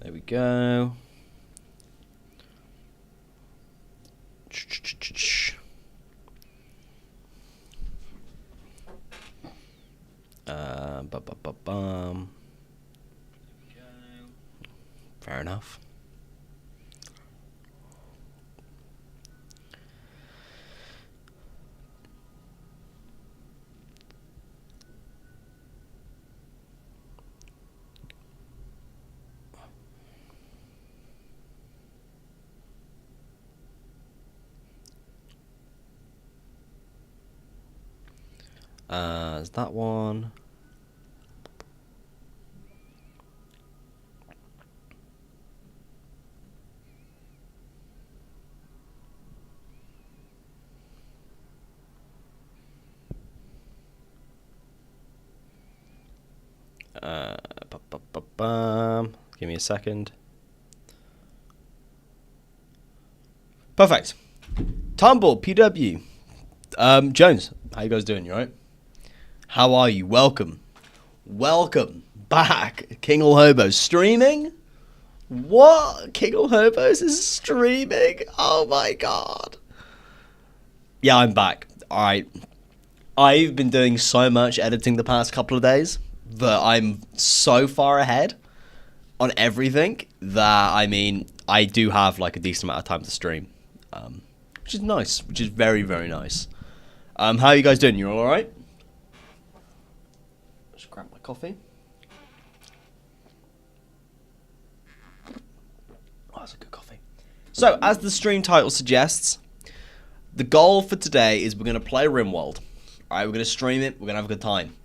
There we go. Bum. Fair enough. Is that one? Give me a second. Perfect. Tumble, PW. Jones, how you guys doing? You alright? How are you? Welcome. Welcome back. King All Hobos streaming? What? King All Hobos is streaming? Oh my god. Yeah, I'm back. Alright. I've been doing so much editing the past couple of days that I'm so far ahead on everything that, I mean, I do have like a decent amount of time to stream. Which is nice. Which is very, very nice. How are you guys doing? You all alright? Just grab my coffee. Oh, that's a good coffee. So, as the stream title suggests, the goal for today is we're going to play Rimworld. Alright, we're going to stream it, we're going to have a good time.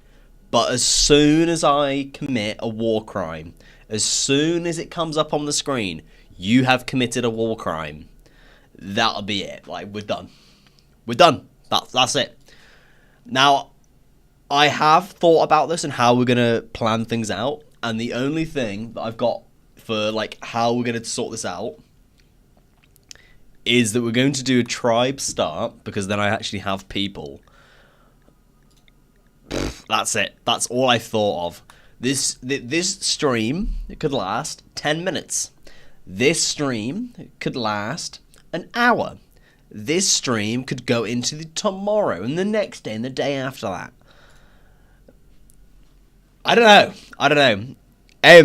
But as soon as I commit a war crime, as soon as it comes up on the screen, you have committed a war crime, that'll be it. Like, we're done. We're done. That's it. Now, I have thought about this and how we're going to plan things out. And the only thing that I've got for, like, how we're going to sort this out is that we're going to do a tribe start, because then I actually have people. That's it. That's all I thought of. This stream, it could last 10 minutes. This stream could last an hour. This stream could go into the tomorrow and the next day and the day after that. I don't know.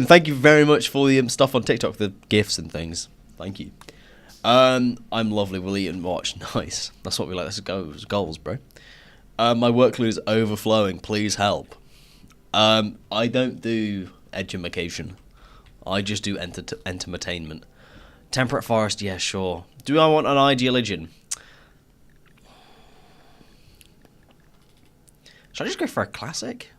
Thank you very much for the stuff on TikTok, the GIFs and things. Thank you. I'm lovely. We'll eat and watch. Nice. That's what we like. That's goals, bro. My workload is overflowing. Please help. I don't do edumacation. I just do entertainment. Temperate Forest, yeah, sure. Do I want an ideologian? Should I just go for a classic?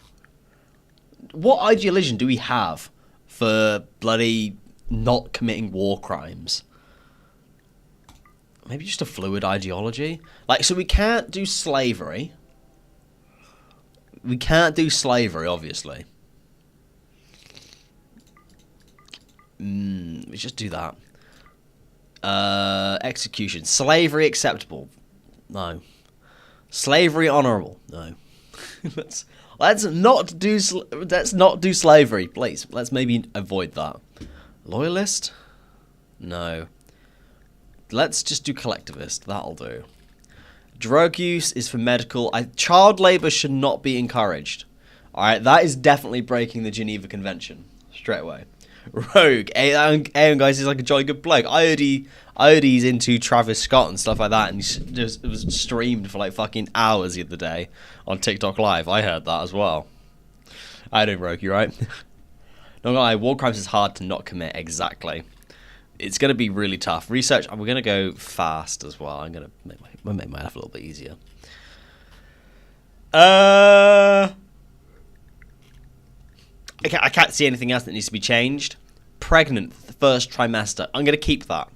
What ideologian do we have for bloody not committing war crimes? Maybe just a fluid ideology? Like, so we can't do slavery. We can't do slavery, obviously. Let's just do that. Execution. Slavery acceptable? No. Slavery honourable? No. let's not do slavery, please. Let's maybe avoid that. Loyalist? No. Let's just do collectivist. That'll do. Drug use is for medical. Child labour should not be encouraged. Alright, that is definitely breaking the Geneva Convention. Straight away. Rogue. Aeon, guys, he's like a jolly good bloke. I heard he's into Travis Scott and stuff like that, and it was streamed for like fucking hours the other day on TikTok Live. I heard that as well. I don't Rogue, you right? No, war crimes is hard to not commit, exactly. It's going to be really tough. Research, we're going to go fast as well. I'm going to make my life a little bit easier. I can't see anything else that needs to be changed. Pregnant, the first trimester. I'm going to keep that.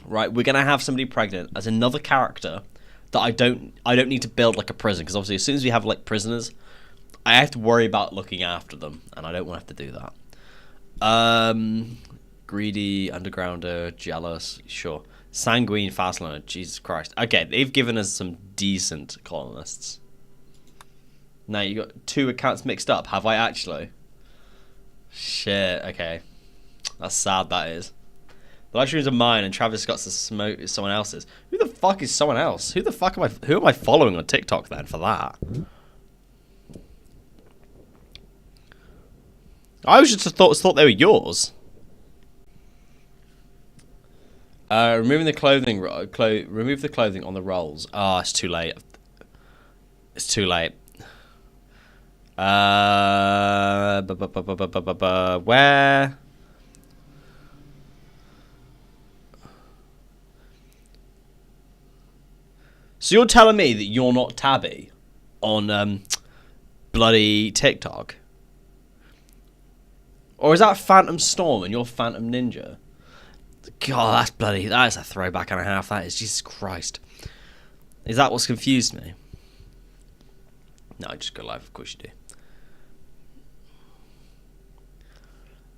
Right, we're going to have somebody pregnant as another character that I don't need to build like a prison. Because obviously as soon as we have like prisoners, I have to worry about looking after them. And I don't want to have to do that. Greedy, undergrounder, jealous, sure. Sanguine, fast learner, Jesus Christ. Okay, they've given us some decent colonists. Now you got two accounts mixed up. Have I actually? Shit, okay. That's sad, that is. The live streams are mine and Travis Scott's the smoke is someone else's. Who the fuck is someone else? Who am I following on TikTok then for that? I was just thought they were yours. Removing the clothing, remove the clothing on the rolls. Ah, it's too late. It's too late. Where? So you're telling me that you're not Tabby on bloody TikTok? Or is that Phantom Storm and you're Phantom Ninja? God, that is a throwback and a half. That is, Jesus Christ. Is that what's confused me? No, I just go live. Of course you do.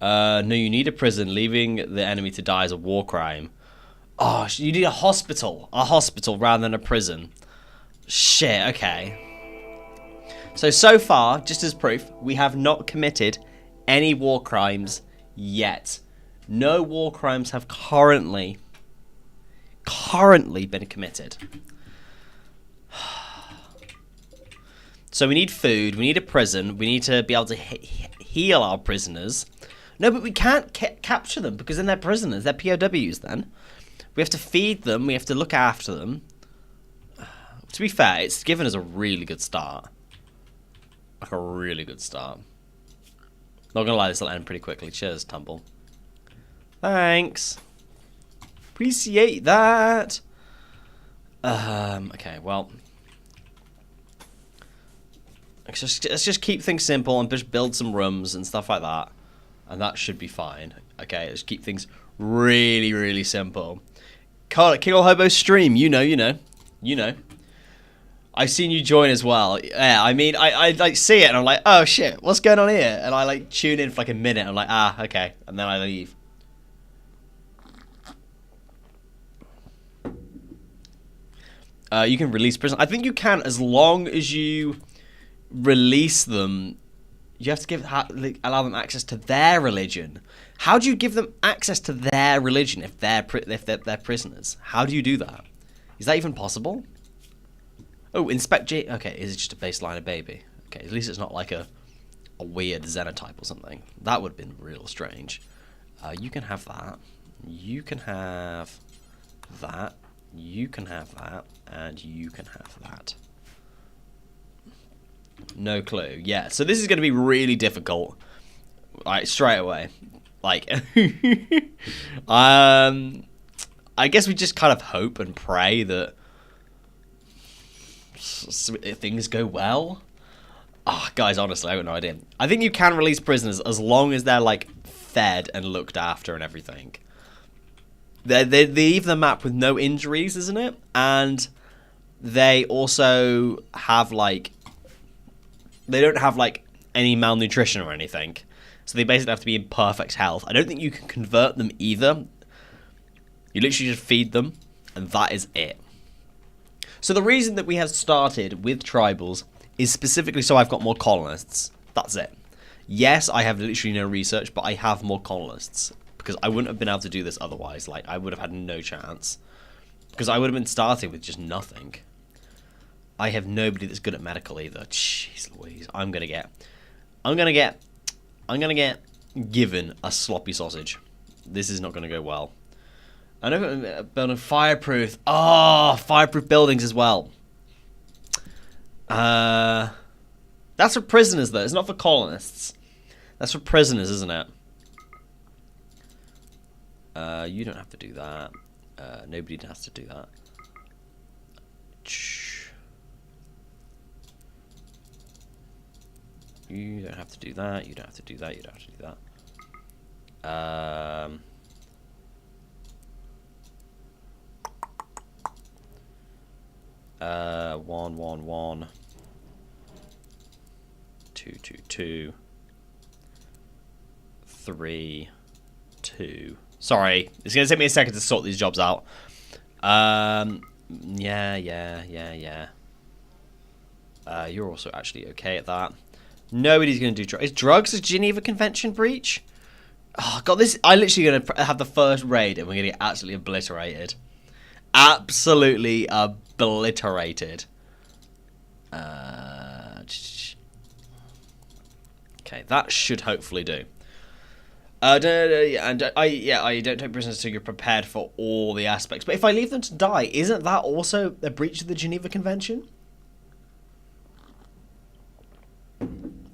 No, you need a prison. Leaving the enemy to die is a war crime. Oh, you need a hospital. A hospital rather than a prison. Shit, okay. So far, just as proof, we have not committed any war crimes yet. No war crimes have currently been committed. So we need food, we need a prison, we need to be able to heal our prisoners. No, but we can't capture them because then they're prisoners, they're POWs then. We have to feed them, we have to look after them. To be fair, it's given us a really good start. Like a really good start. Not gonna lie, this will end pretty quickly. Cheers, Tumble. Thanks. Appreciate that. Okay, well. Let's just keep things simple and just build some rooms and stuff like that. And that should be fine. Okay, let's keep things really, really simple. King Old Hobo stream, you know. I've seen you join as well. Yeah, I mean, I like see it and I'm like, oh shit, what's going on here? And I like tune in for like a minute. I'm like, ah, okay, and then I leave. You can release prison. I think you can as long as you release them. You have to allow them access to their religion. How do you give them access to their religion if they're prisoners? How do you do that? Is that even possible? Oh, inspect J. Okay, is it just a baseline of baby? Okay, at least it's not like a weird xenotype or something. That would have been real strange. You can have that. You can have that. You can have that. And you can have that. No clue. Yeah, so this is going to be really difficult. Right, straight away. Like, I guess we just kind of hope and pray that things go well. Oh, guys, honestly, I have no idea. I think you can release prisoners as long as they're, like, fed and looked after and everything. They leave the map with no injuries, isn't it? And they also have, like... They don't have, like, any malnutrition or anything. So they basically have to be in perfect health. I don't think you can convert them either. You literally just feed them, and that is it. So the reason that we have started with tribals is specifically so I've got more colonists. That's it. Yes, I have literally no research, but I have more colonists. Because I wouldn't have been able to do this otherwise. Like, I would have had no chance. Because I would have been starting with just nothing. I have nobody that's good at medical either. Jeez Louise. I'm gonna get given a sloppy sausage. This is not gonna go well. I know building fireproof. Oh, fireproof buildings as well. That's for prisoners though. It's not for colonists. That's for prisoners, isn't it? You don't have to do that. Nobody has to do that. You don't have to do that. You don't have to do that. You don't have to do that. 1 1 1 2 2 2 3 2. Sorry, it's gonna take me a second to sort these jobs out. Yeah. You're also actually okay at that. Nobody's gonna do drugs. Is drugs a Geneva Convention breach? Oh, God, this... I'm literally going to have the first raid and we're going to get absolutely obliterated. Absolutely obliterated. Okay, that should hopefully do. I don't take prisoners until you're prepared for all the aspects. But if I leave them to die, isn't that also a breach of the Geneva Convention?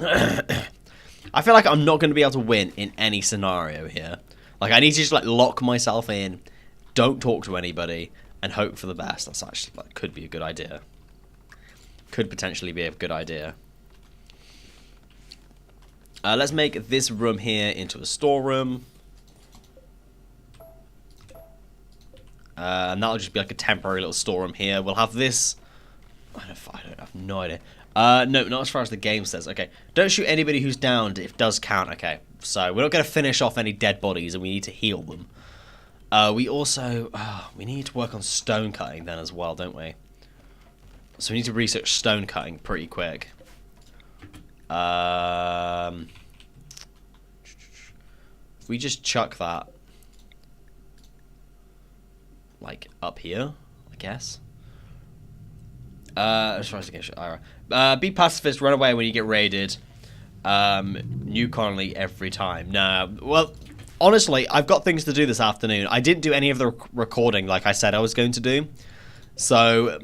I feel like I'm not going to be able to win in any scenario here. Like, I need to just, like, lock myself in, don't talk to anybody, and hope for the best. That's actually, like, could be a good idea. Could potentially be a good idea. Let's make this room here into a storeroom. And that'll just be like a temporary little storeroom here. We'll have this... I have no idea. No, not as far as the game says. Okay, don't shoot anybody who's downed. It does count. Okay, so we're not going to finish off any dead bodies, and we need to heal them. We also... we need to work on stone cutting then as well, don't we? So we need to research stone cutting pretty quick. If we just chuck that, like, up here, I guess. As far as the game should, be pacifist, run away when you get raided. New colony every time. Nah, well, honestly, I've got things to do this afternoon. I didn't do any of the recording like I said I was going to do. So,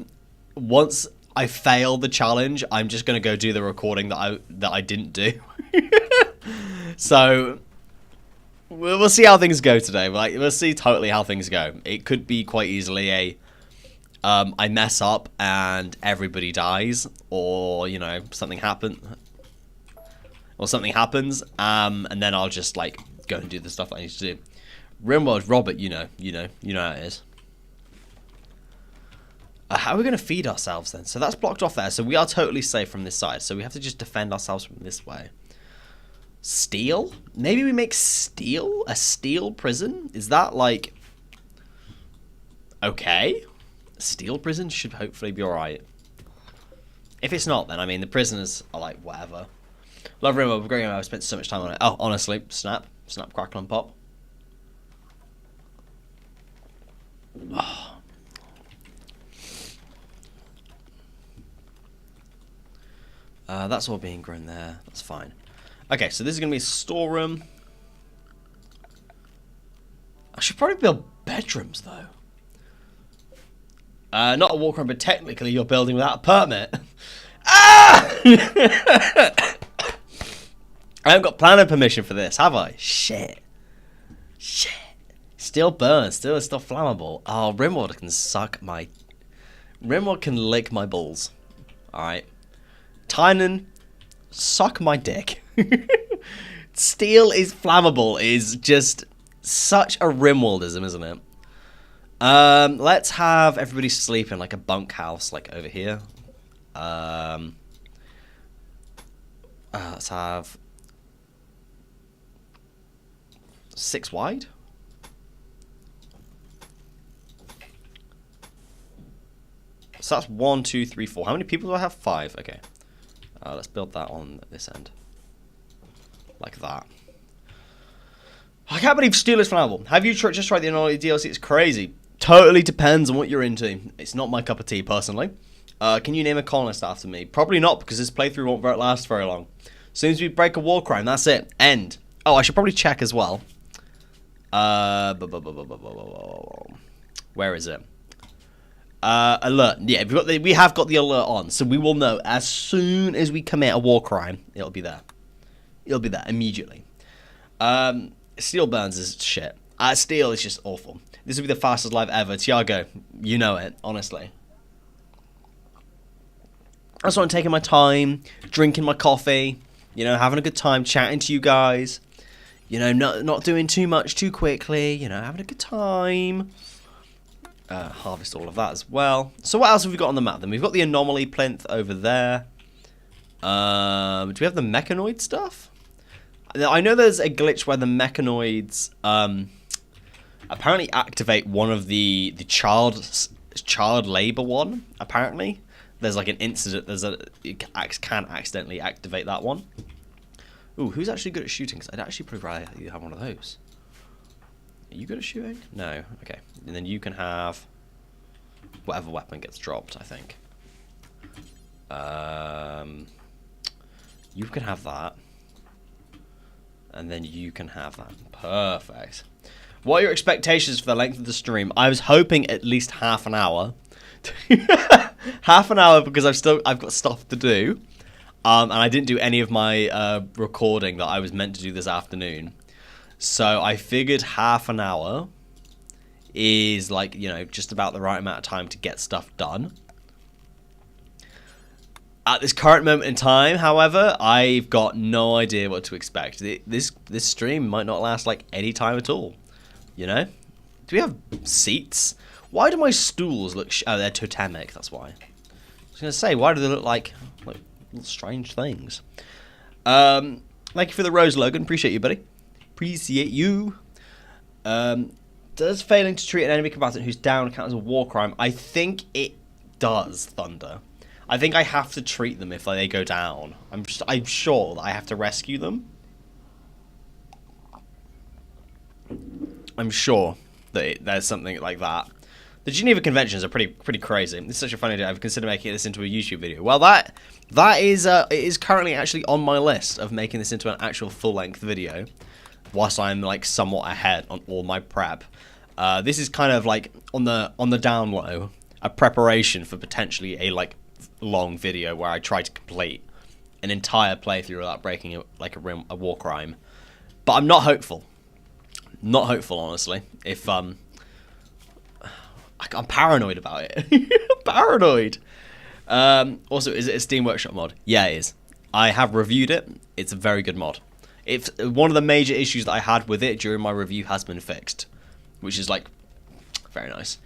once I fail the challenge, I'm just going to go do the recording that I didn't do. So, we'll see how things go today. Like, we'll see totally how things go. It could be quite easily a... I mess up and everybody dies, or, you know, something happens, and then I'll just, like, go and do the stuff I need to do. Rimworld, Robert, you know how it is. How are we going to feed ourselves then? So that's blocked off there, so we are totally safe from this side, so we have to just defend ourselves from this way. Steel? Maybe we make steel? A steel prison? Is that, like... okay? Steel prison should hopefully be alright. If it's not, then, I mean, the prisoners are like, whatever. Love Rimworld, we're going. I've spent so much time on it. Oh, honestly, snap, crackle, and pop. Oh. That's all being grown there. That's fine. Okay, so this is going to be a storeroom. I should probably build bedrooms, though. Not a walk-around, but technically you're building without a permit. Ah! I haven't got planning permission for this, have I? Shit. Still burns. Still flammable. Oh, Rimworld can suck my... Rimworld can lick my balls. Alright. Tynan, suck my dick. Steel is flammable is just such a Rimworldism, isn't it? Let's have everybody sleep in like a bunkhouse, like over here. Let's have 6 wide. So that's 1, 2, 3, 4. How many people do I have? 5. Okay. Let's build that on this end. Like that. I can't believe steel is flammable. Have you just tried the Anomaly DLC? It's crazy. Totally depends on what you're into. It's not my cup of tea, personally. Can you name a colonist after me? Probably not, because this playthrough won't last very long. As soon as we break a war crime, that's it. End. Oh, I should probably check as well. Where is it? Alert. Yeah, we have got the alert on, so we will know as soon as we commit a war crime. It'll be there. It'll be there immediately. Steel burns is shit. Steel is just awful. This will be the fastest live ever. Tiago, you know it, honestly. That's why I'm taking my time, drinking my coffee, you know, having a good time, chatting to you guys. You know, not doing too much too quickly, you know, having a good time. Harvest all of that as well. So what else have we got on the map then? We've got the anomaly plinth over there. Do we have the mechanoid stuff? I know there's a glitch where the mechanoids apparently activate one of the child labor one. Apparently, there's like an incident. You can accidentally activate that one. Ooh, who's actually good at shooting? Because I'd actually pretty rather you have one of those. Are you good at shooting? No. Okay. And then you can have whatever weapon gets dropped, I think. You can have that. And then you can have that. Perfect. What are your expectations for the length of the stream? I was hoping at least half an hour. Half an hour because I've got stuff to do. And I didn't do any of my recording that I was meant to do this afternoon. So I figured half an hour is like, you know, just about the right amount of time to get stuff done. At this current moment in time, however, I've got no idea what to expect. This stream might not last like any time at all. You know? Do we have seats? Why do my stools look... oh, they're totemic, that's why. I was going to say, why do they look like little strange things? Thank you for the rose, Logan. Appreciate you, buddy. Appreciate you. Does failing to treat an enemy combatant who's down count as a war crime? I think it does, Thunder. I think I have to treat them if they go down. I'm sure that I have to rescue them. I'm sure that there's something like that. The Geneva Conventions are pretty crazy. It's such a funny idea. I've considered making this into a YouTube video. Well, that is it is currently actually on my list of making this into an actual full-length video, whilst I'm like somewhat ahead on all my prep. This is kind of like on the down low, a preparation for potentially a like long video where I try to complete an entire playthrough without breaking a war crime. But I'm not hopeful. Not hopeful, honestly. If I'm paranoid about it. I'm paranoid. Also, is it a Steam Workshop mod? Yeah, it is. I have reviewed it. It's a very good mod. It's one of the major issues that I had with it during my review has been fixed, which is like very nice,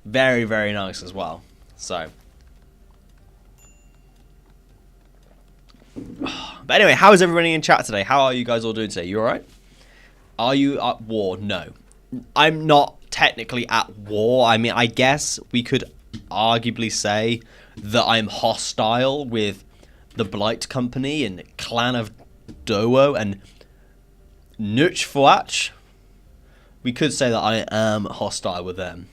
very nice as well. So, but anyway, how is everybody in chat today? How are you guys all doing today? You all right? Are you at war? No, I'm not technically at war. I mean, I guess we could arguably say that I'm hostile with the Blight Company and Clan of Dowo and Nuchfuach. We could say that I am hostile with them.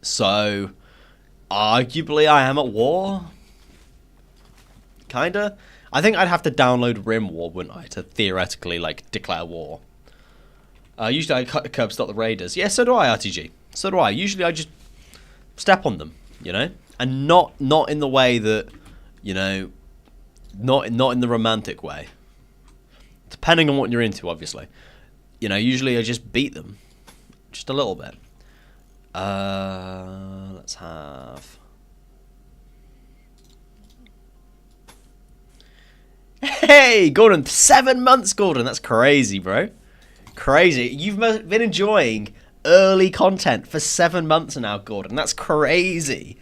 So, arguably I am at war. Kinda. I think I'd have to download Rimworld, wouldn't I, to theoretically, like, declare war. Usually I curb stop the raiders. Yeah, so do I, RTG. So do I. Usually I just step on them, you know? And not in the way that, you know, not in the romantic way. Depending on what you're into, obviously. You know, usually I just beat them. Just a little bit. Let's have... Hey, Gordon. 7 months, Gordon. That's crazy, bro. Crazy. You've been enjoying early content for 7 months now, Gordon. That's crazy.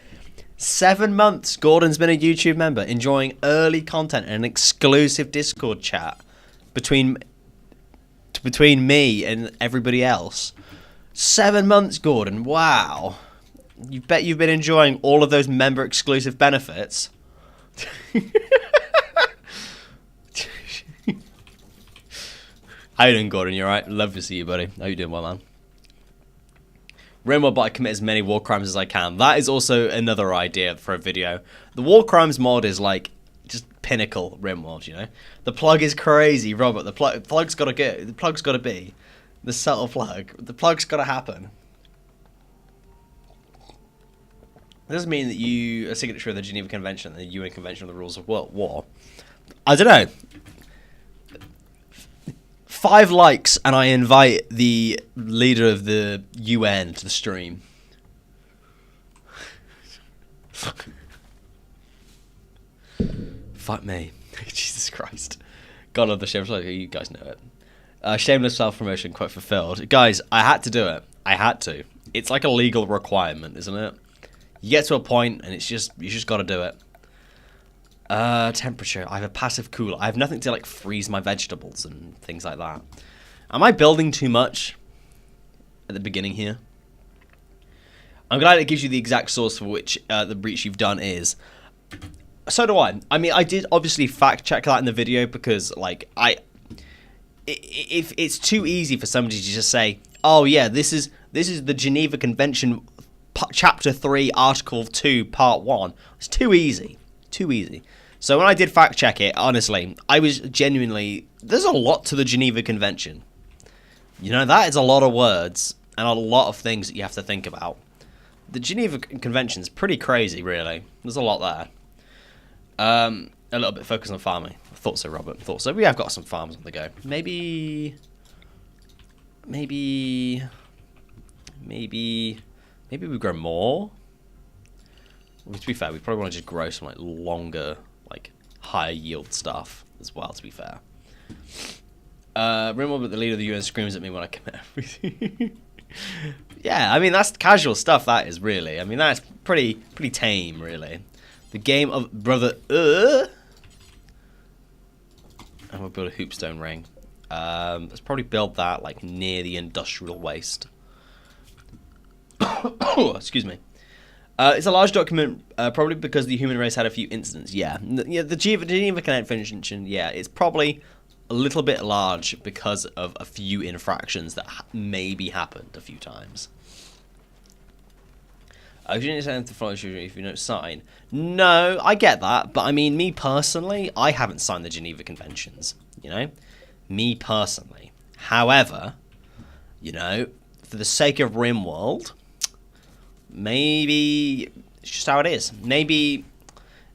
7 months, Gordon's been a YouTube member, enjoying early content and an exclusive Discord chat between me and everybody else. 7 months, Gordon. Wow. You bet you've been enjoying all of those member exclusive benefits. How you doing, Gordon? You alright? Love to see you, buddy. How you doing, well, man? Rimworld, but I commit as many war crimes as I can. That is also another idea for a video. The war crimes mod is like just pinnacle Rimworld, you know. The plug is crazy, Robert. The plug's got to go. The plug's got to be the subtle plug. The plug's got to happen. It doesn't mean that you a signature of the Geneva Convention and the UN Convention on the Rules of War. I don't know. 5 likes and I invite the leader of the UN to the stream. Fuck me. Jesus Christ. God love the shameless. You guys know it. Shameless self-promotion, quite fulfilled. Guys, I had to do it. I had to. It's like a legal requirement, isn't it? You get to a point and it's just, you just got to do it. Temperature. I have a passive cooler. I have nothing to like freeze my vegetables and things like that. Am I building too much at the beginning here? I'm glad it gives you the exact source for which the breach you've done is. So do I. I mean, I did obviously fact check that in the video because, like, if it's too easy for somebody to just say, "Oh yeah, this is the Geneva Convention, Chapter 3, Article 2, Part 1." It's too easy. Too easy. So when I did fact check it, honestly, I was genuinely... There's a lot to the Geneva Convention. You know, that is a lot of words and a lot of things that you have to think about. The Geneva Convention is pretty crazy, really. There's a lot there. A little bit focused on farming. I thought so, Robert. I thought so. We have got some farms on the go. Maybe we grow more. Well, to be fair, we probably want to just grow some like longer, like higher yield stuff as well. To be fair, Rimworld, but the leader of the UN screams at me when I commit everything. Yeah, I mean that's casual stuff. That is really. I mean that's pretty tame, really. The game of brother. And we'll build a hoopstone ring. Let's probably build that like near the industrial waste. Excuse me. It's a large document, probably because the human race had a few incidents. Yeah, the Geneva Convention. Yeah, it's probably a little bit large because of a few infractions that maybe happened a few times. You didn't have to follow if you don't sign. No, I get that, but I mean, me personally, I haven't signed the Geneva Conventions. You know, me personally. However, you know, for the sake of Rimworld, maybe it's just how it is. Maybe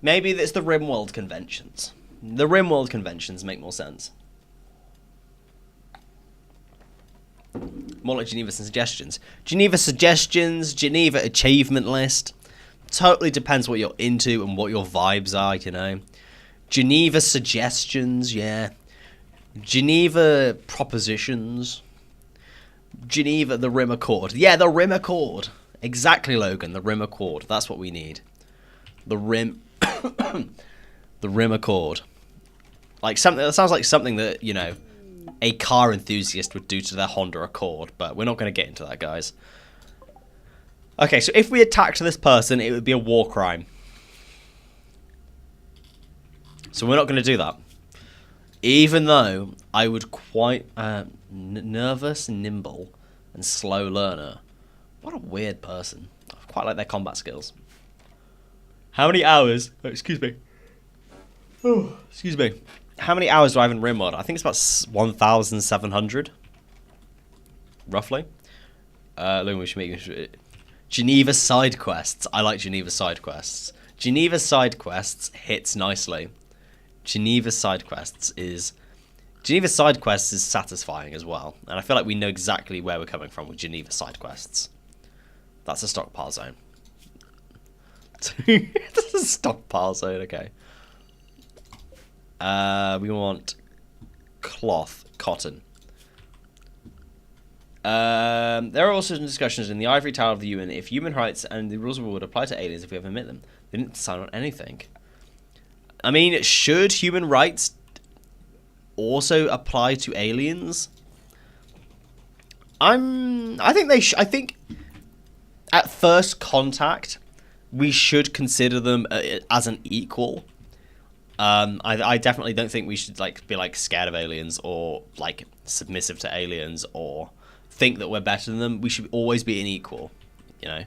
it's the Rimworld conventions. The Rimworld conventions make more sense. More like Geneva suggestions. Geneva suggestions, Geneva achievement list. Totally depends what you're into and what your vibes are, you know. Geneva suggestions, yeah. Geneva propositions. Geneva, the Rim Accord. Yeah, the Rim Accord. Exactly, Logan, the Rim Accord. That's what we need. The Rim... the Rim Accord. Like, something that sounds like something that, you know, a car enthusiast would do to their Honda Accord, but we're not going to get into that, guys. Okay, so if we attacked this person, it would be a war crime. So we're not going to do that. Even though I would quite... nervous, nimble, and slow learner. What a weird person. I quite like their combat skills. How many hours... Oh, excuse me. Oh, excuse me. How many hours do I have in Rimworld? I think it's about 1,700. Roughly. Look, we should make... Geneva side quests. I like Geneva side quests. Geneva side quests hits nicely. Geneva side quests is satisfying as well. And I feel like we know exactly where we're coming from with Geneva side quests. That's a stockpile zone. That's a stockpile zone, okay. We want cotton. There are also some discussions in the Ivory Tower of the UN if human rights and the rules of war would apply to aliens if we ever met them. They didn't sign on anything. I mean, should human rights also apply to aliens? I think they I think at first contact we should consider them as an equal. I definitely don't think we should be scared of aliens or like submissive to aliens or think that we're better than them. We should always be an equal, you know.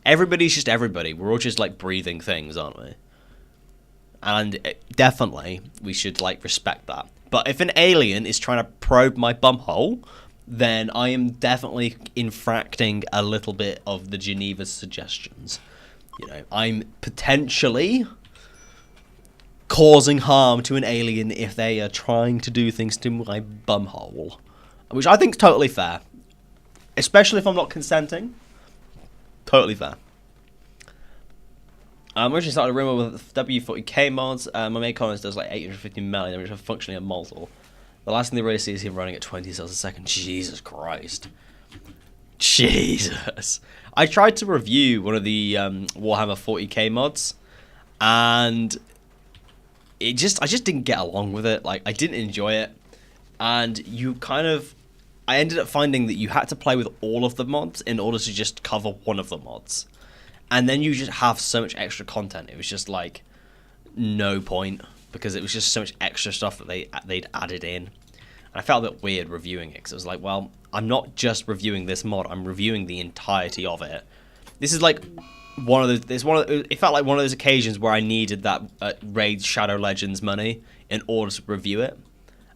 Everybody's just everybody. We're all just like breathing things, aren't we? And definitely we should like respect that. But if an alien is trying to probe my bumhole, then I am definitely infracting a little bit of the Geneva suggestions. You know, I'm potentially causing harm to an alien if they are trying to do things to my bumhole, which I think is totally fair, especially if I'm not consenting. Totally fair. I'm originally started a Rimworld with W40K mods. My main colonist does like 850 melee, which are functionally a multiple. The last thing they really see is him running at 20 cells a second. Jesus Christ. Jesus. I tried to review one of the Warhammer 40k mods, and I just didn't get along with it. Like, I didn't enjoy it, and I ended up finding that you had to play with all of the mods in order to just cover one of the mods. And then you just have so much extra content. It was just like, no point because it was just so much extra stuff that they'd added in. And I felt a bit weird reviewing it because it was like, well, I'm not just reviewing this mod, I'm reviewing the entirety of it. This is like one of those. It felt like one of those occasions where I needed that Raid Shadow Legends money in order to review it,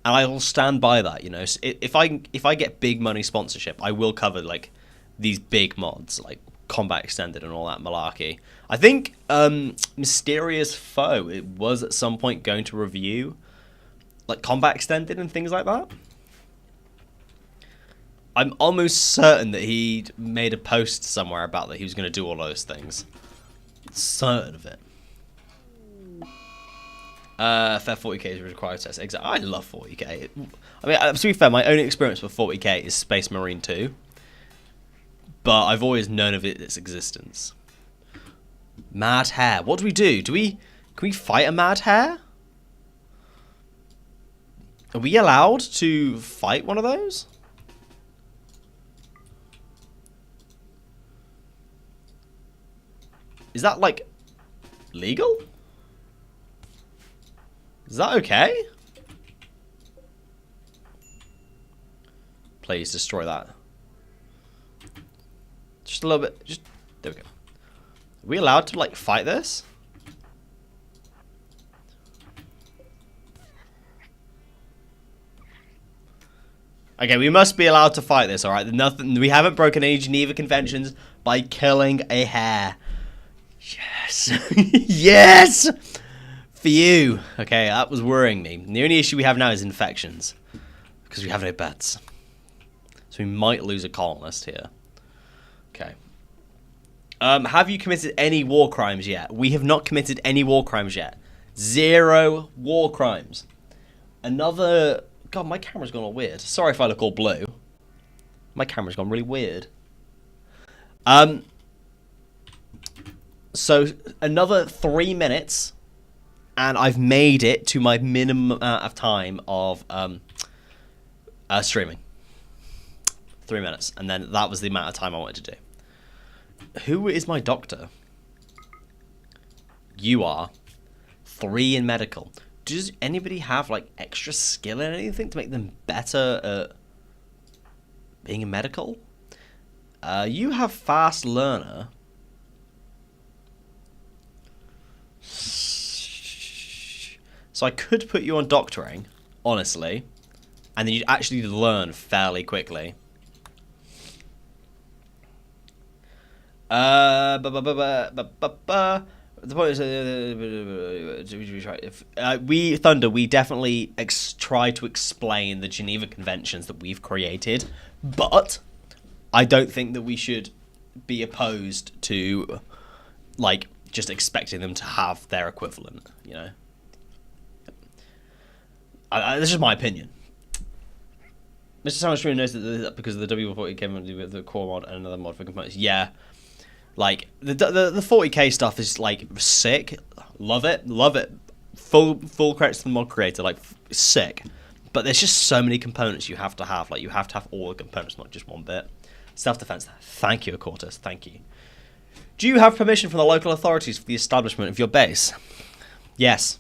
and I will stand by that. You know, so if I get big money sponsorship, I will cover like these big mods like Combat Extended and all that malarkey. I think Mysterious Foe, it was at some point going to review like Combat Extended and things like that. I'm almost certain that he made a post somewhere about that he was going to do all those things. Certain of it. Fair 40k is required test. Exactly. I love 40k. I mean, to be fair, my only experience with 40k is Space Marine 2. But I've always known of its existence. Mad Hare. What do? Can we fight a Mad Hare? Are we allowed to fight one of those? Is that, like, legal? Is that okay? Please destroy that. Just a little bit. Just there we go. Are we allowed to, like, fight this? Okay, we must be allowed to fight this, alright? We haven't broken any Geneva Conventions by killing a hare. Yes. Yes! For you. Okay, that was worrying me. The only issue we have now is infections. Because we have no beds. So we might lose a colonist here. Okay. Have you committed any war crimes yet? We have not committed any war crimes yet. 0 war crimes. Another... God, my camera's gone all weird. Sorry if I look all blue. My camera's gone really weird. So, another 3 minutes, and I've made it to my minimum amount of time of streaming. 3 minutes, and then that was the amount of time I wanted to do. Who is my doctor? You are. 3 in medical. Does anybody have, like, extra skill in anything to make them better at being a medical? You have fast learner. So I could put you on doctoring, honestly, and then you'd actually learn fairly quickly. The point is, Thunder, we definitely try to explain the Geneva Conventions that we've created, but I don't think that we should be opposed to, like, just expecting them to have their equivalent, you know? This is my opinion. Mr. Sandwich Stream knows that because of the W40 came with the core mod and another mod for components. Yeah. Like, the 40k stuff is, like, sick. Love it. Love it. Full credits to the mod creator. Like, sick. But there's just so many components you have to have. Like, you have to have all the components, not just one bit. Self-defense. Thank you, Acortus. Thank you. Do you have permission from the local authorities for the establishment of your base? Yes.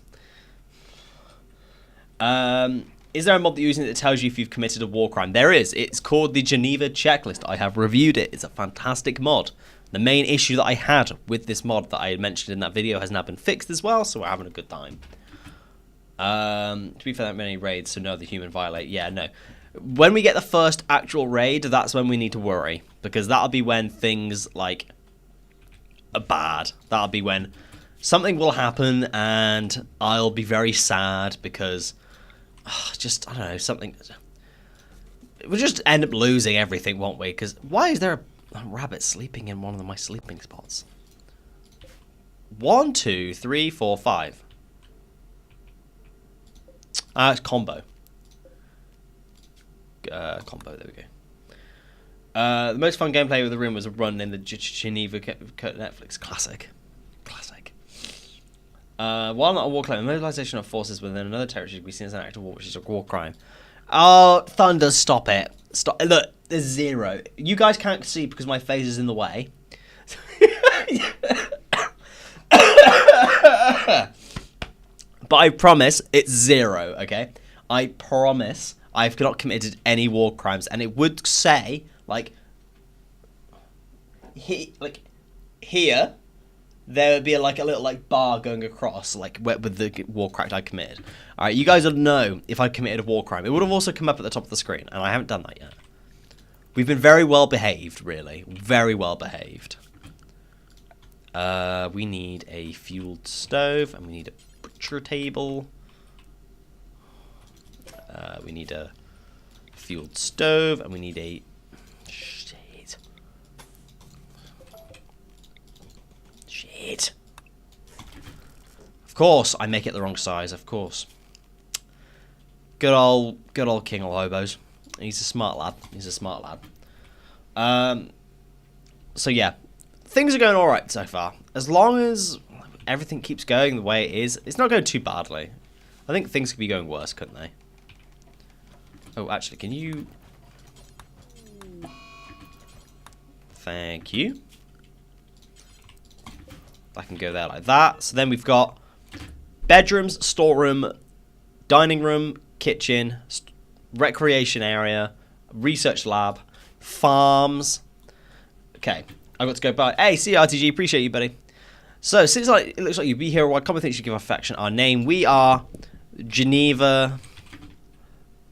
Is there a mod that you're using that tells you if you've committed a war crime? There is. It's called the Geneva Checklist. I have reviewed it. It's a fantastic mod. The main issue that I had with this mod that I had mentioned in that video has now been fixed as well, so we're having a good time. To be fair, that many raids, so no, the human violate. Yeah, no. When we get the first actual raid, that's when we need to worry, because that'll be when things, like, are bad. That'll be when something will happen, and I'll be very sad, because, just, I don't know, something... We'll just end up losing everything, won't we? Because why is there a rabbit sleeping in one of my sleeping spots? 1, 2, 3, 4, 5. It's combo. Combo, there we go. The most fun gameplay with the room was a run in the Geneva Netflix classic. While not a war crime, the mobilization of forces within another territory can be seen as an act of war, which is a war crime. Oh, Thunder, stop it. Stop. Look, there's 0. You guys can't see because my face is in the way. But I promise it's 0, okay? I promise I've not committed any war crimes. And it would say, like, here, there would be like a little like bar going across, like with the war crime I committed. All right, you guys would know if I committed a war crime. It would have also come up at the top of the screen, and I haven't done that yet. We've been very well behaved, really, very well behaved. We need a fueled stove, and we need a butcher table. We need a fueled stove, and we need a... Shit. Shit. Of course, I make it the wrong size, of course. Good old King of Hobos. He's a smart lad. He's a smart lad. So yeah, things are going all right so far. As long as everything keeps going the way it is, it's not going too badly. I think things could be going worse, couldn't they? Oh, actually, can you... Thank you. I can go there like that. So then we've got bedrooms, storeroom, dining room, kitchen, recreation area, research lab, farms. Okay, I've got to go by. Hey, CRTG, appreciate you, buddy. So, since it looks like you'd be here, what common things you give our faction our name? We are Geneva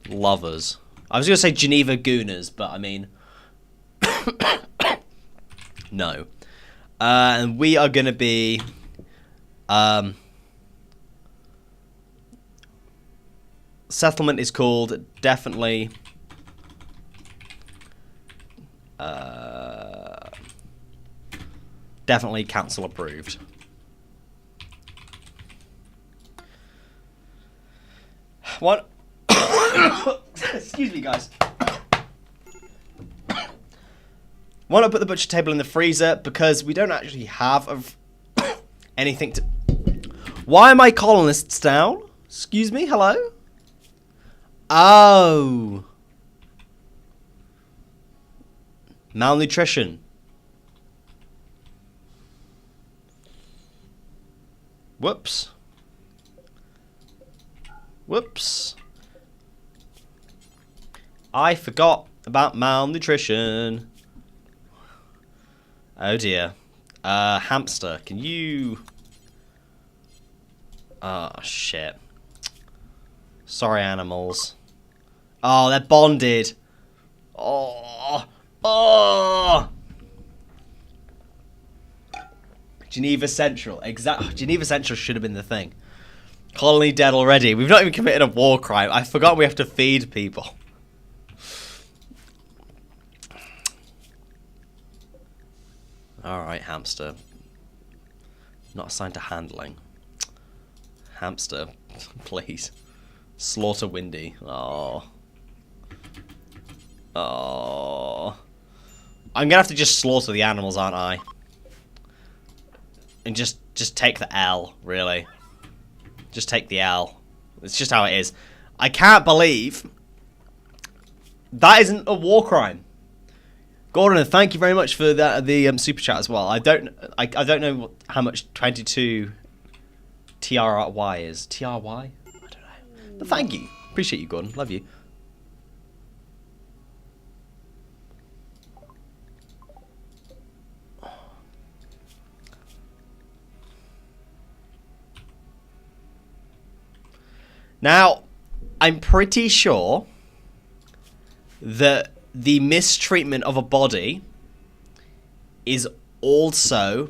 Lovers. I was going to say Geneva Gooners, but I mean... no. And we are going to be... settlement is called definitely... definitely council approved. What? Excuse me, guys. Why not put the butcher table in the freezer? Because we don't actually have anything to... Why are my colonists down? Excuse me, hello? Oh. Malnutrition. Whoops. Whoops. I forgot about malnutrition. Oh dear. Hamster, can you... Oh, shit. Sorry, animals. Oh, they're bonded. Oh. Oh. Geneva Central. Geneva Central should have been the thing. Colony dead already. We've not even committed a war crime. I forgot we have to feed people. Alright, hamster. Not assigned to handling. Hamster, please. Slaughter Windy. Oh. Oh. I'm gonna have to just slaughter the animals, aren't I? And just take the L, really. Just take the L. It's just how it is. I can't believe that isn't a war crime. Gordon, thank you very much for that, the super chat as well. I don't know how much 22 TRY is. TRY? I don't know. But thank you. Appreciate you, Gordon. Love you. Now, I'm pretty sure that the mistreatment of a body is also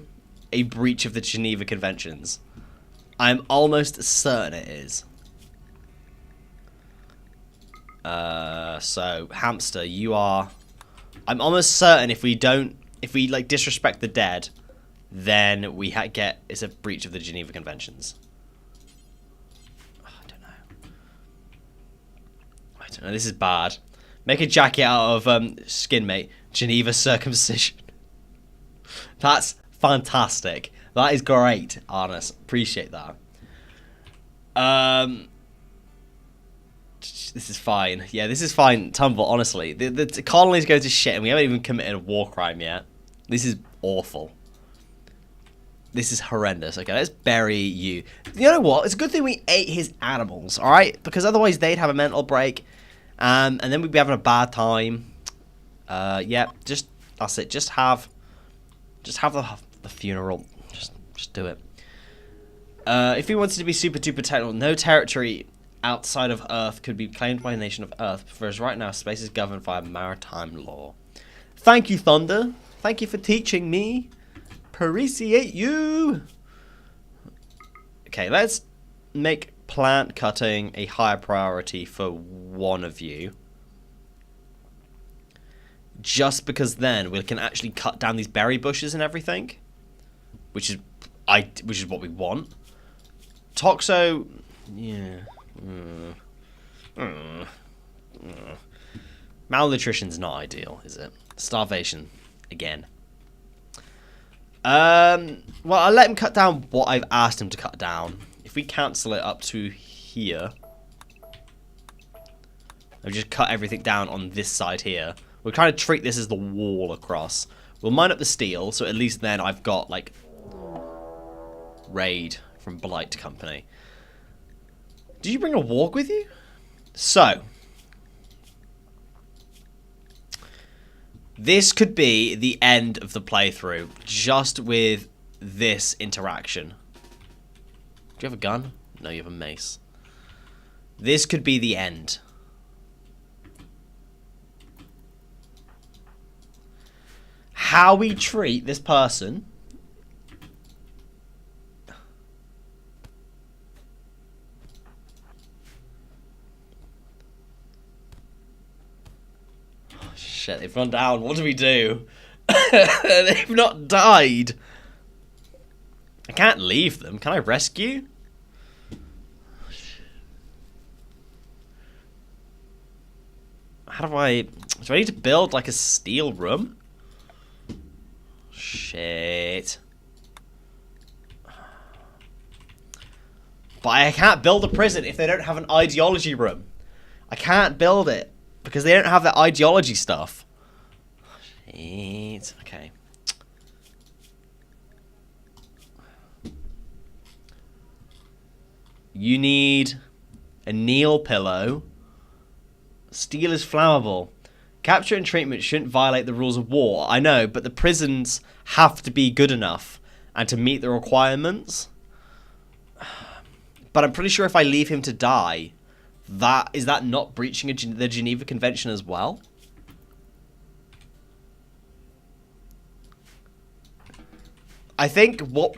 a breach of the Geneva Conventions. I'm almost certain it is. So, hamster, you are... I'm almost certain if we like disrespect the dead, then we get it's a breach of the Geneva Conventions. I don't know, this is bad. Make a jacket out of skin, mate. Geneva circumcision. That's fantastic. That is great, Arnis. Appreciate that. This is fine. Yeah, this is fine. Tumble, honestly. The colonies go to shit and we haven't even committed a war crime yet. This is awful. This is horrendous. Okay, let's bury you. You know what? It's a good thing we ate his animals, alright? Because otherwise they'd have a mental break. And then we'd be having a bad time. Yeah, that's it. Just have the funeral. Just do it. If he wanted to be super duper technical, no territory outside of Earth could be claimed by a nation of Earth, whereas right now space is governed by maritime law. Thank you, Thunder. Thank you for teaching me. Appreciate you. Okay, let's make plant cutting a higher priority for one of you. Just because then we can actually cut down these berry bushes and everything, which is what we want. Toxo, yeah. Malnutrition's not ideal, is it? Starvation, again. Well, I'll let him cut down what I've asked him to cut down. If we cancel it up to here, I'll just cut everything down on this side here. We'll kind of treat this as the wall across. We'll mine up the steel, so at least then I've got, like, raid from Blight Company. Did you bring a walk with you? So, this could be the end of the playthrough, just with this interaction. Do you have a gun? No, you have a mace. This could be the end. How we treat this person... Shit, they've run down. What do we do? They've not died. I can't leave them. Can I rescue? How do I need to build like a steel room? Shit. But I can't build a prison if they don't have an ideology room. I can't build it. Because they don't have that ideology stuff. Shit. Okay. You need a Neil pillow. Steel is flammable. Capture and treatment shouldn't violate the rules of war. I know, but the prisons have to be good enough and to meet the requirements. But I'm pretty sure if I leave him to die... Is that not breaching the Geneva Convention as well? I think what...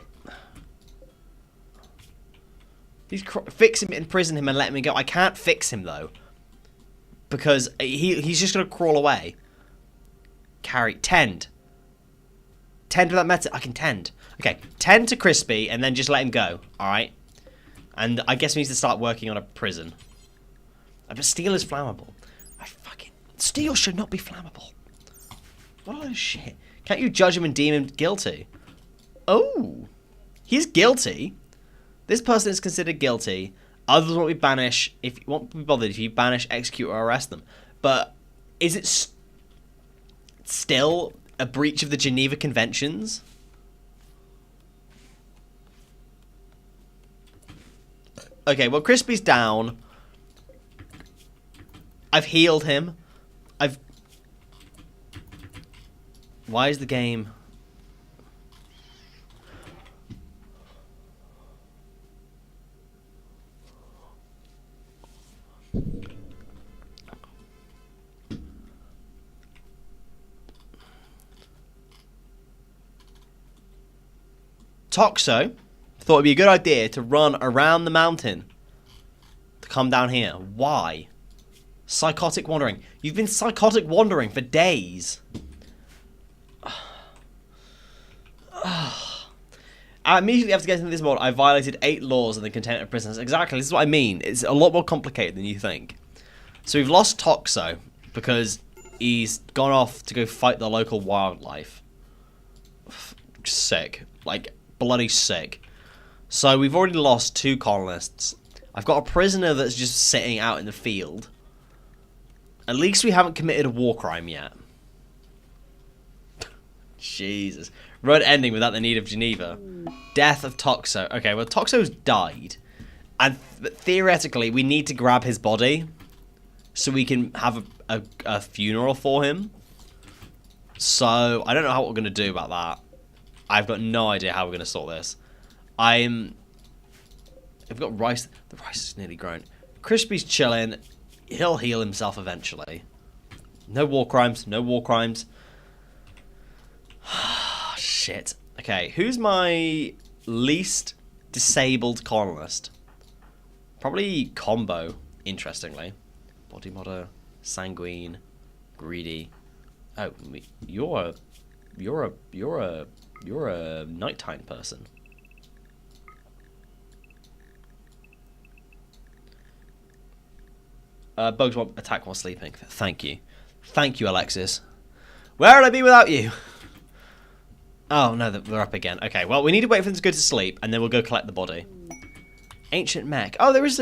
Fix him, imprison him, and let him go. I can't fix him, though. Because he's just going to crawl away. Tend. Tend without meta. I can tend. Okay, tend to Crispy, and then just let him go. Alright? And I guess we need to start working on a prison. But steel is flammable. Steel should not be flammable. What a load of shit. Can't you judge him and deem him guilty? Oh. He's guilty. This person is considered guilty. Others won't be banished. If you won't be bothered if you banish, execute, or arrest them. But is it still a breach of the Geneva Conventions? Okay, well, Crispy's down. I've healed him. Why is the game... Toxo thought it'd be a good idea to run around the mountain to come down here. Why? Psychotic wandering. You've been psychotic wandering for days. Immediately after getting into this mod, I violated 8 laws in the containment of prisoners. Exactly, this is what I mean. It's a lot more complicated than you think. So we've lost Toxo because he's gone off to go fight the local wildlife. Sick. Like, bloody sick. So we've already lost 2 colonists. I've got a prisoner that's just sitting out in the field. At least we haven't committed a war crime yet. Jesus. Road ending without the need of Geneva. Death of Toxo. Okay, well, Toxo's died. And theoretically, we need to grab his body so we can have a funeral for him. So, I don't know what we're going to do about that. I've got no idea how we're going to sort this. I've got rice. The rice is nearly grown. Crispy's chilling. He'll heal himself eventually. No war crimes. No war crimes. Shit. Okay, who's my least disabled colonist? Probably Combo, interestingly. Body modder, sanguine, greedy. Oh, you're a nighttime person. Bugs won't attack while sleeping. Thank you. Thank you, Alexis. Where would I be without you? Oh, no, they're up again. Okay, well, we need to wait for them to go to sleep, and then we'll go collect the body. Ancient mech. Oh, there is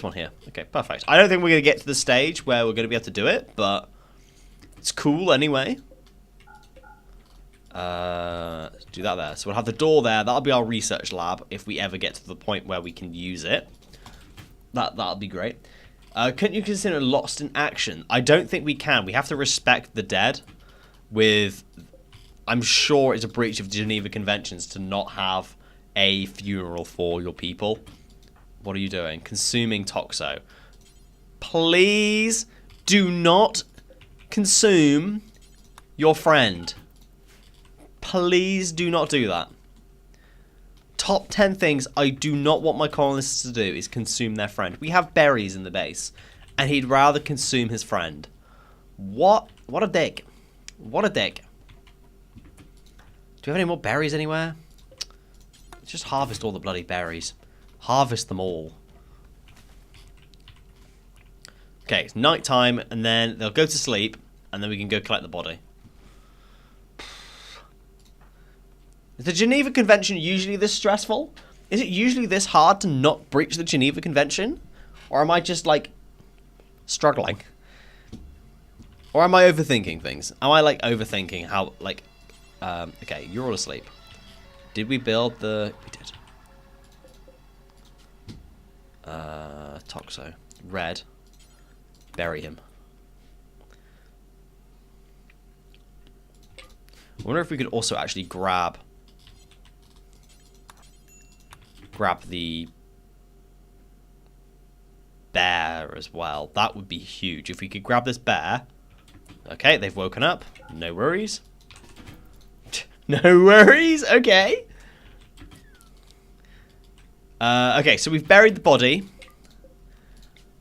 one here. Okay, perfect. I don't think we're going to get to the stage where we're going to be able to do it, but it's cool anyway. Do that there. So we'll have the door there. That'll be our research lab if we ever get to the point where we can use it. That'll be great. Couldn't you consider lost in action? I don't think we can. We have to respect the dead with... I'm sure it's a breach of Geneva Conventions to not have a funeral for your people. What are you doing? Consuming Toxo. Please do not consume your friend. Please do not do that. Top 10 things I do not want my colonists to do is consume their friend. We have berries in the base, and he'd rather consume his friend. What a dick. What a dick. Do we have any more berries anywhere? Let's just harvest all the bloody berries. Harvest them all. Okay, it's night time, and then they'll go to sleep, and then we can go collect the body. Is the Geneva Convention usually this stressful? Is it usually this hard to not breach the Geneva Convention? Or am I just, like, struggling? Or am I overthinking things? Am I, like, overthinking how, like... okay, you're all asleep. Did we build the... We did. Toxo. Red. Bury him. I wonder if we could also actually grab the bear as well. That would be huge. If we could grab this bear. Okay, they've woken up. No worries. No worries. Okay. Okay, so we've buried the body.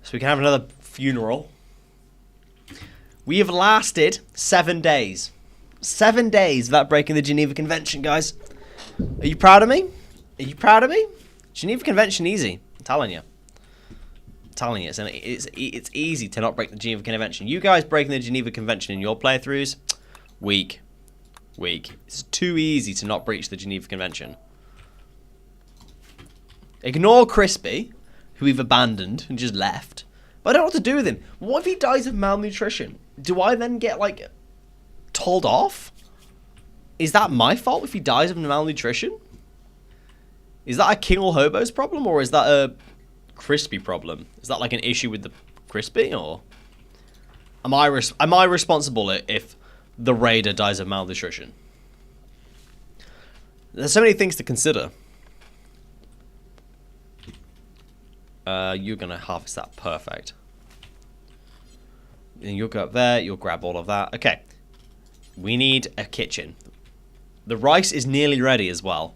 So we can have another funeral. We have lasted 7 days. 7 days without breaking the Geneva Convention, guys. Are you proud of me? Are you proud of me? Geneva Convention easy. I'm telling you. I'm telling you. It's easy to not break the Geneva Convention. You guys breaking the Geneva Convention in your playthroughs? Weak. Weak. It's too easy to not breach the Geneva Convention. Ignore Crispy, who we've abandoned and just left. But I don't know what to do with him. What if he dies of malnutrition? Do I then get, like, told off? Is that my fault if he dies of malnutrition? Is that a King All Hobos problem, or is that a Crispy problem? Is that, like, an issue with the Crispy, or... Am I responsible if the raider dies of malnutrition? There's so many things to consider. You're going to harvest that. Perfect. And you'll go up there. You'll grab all of that. Okay. We need a kitchen. The rice is nearly ready as well.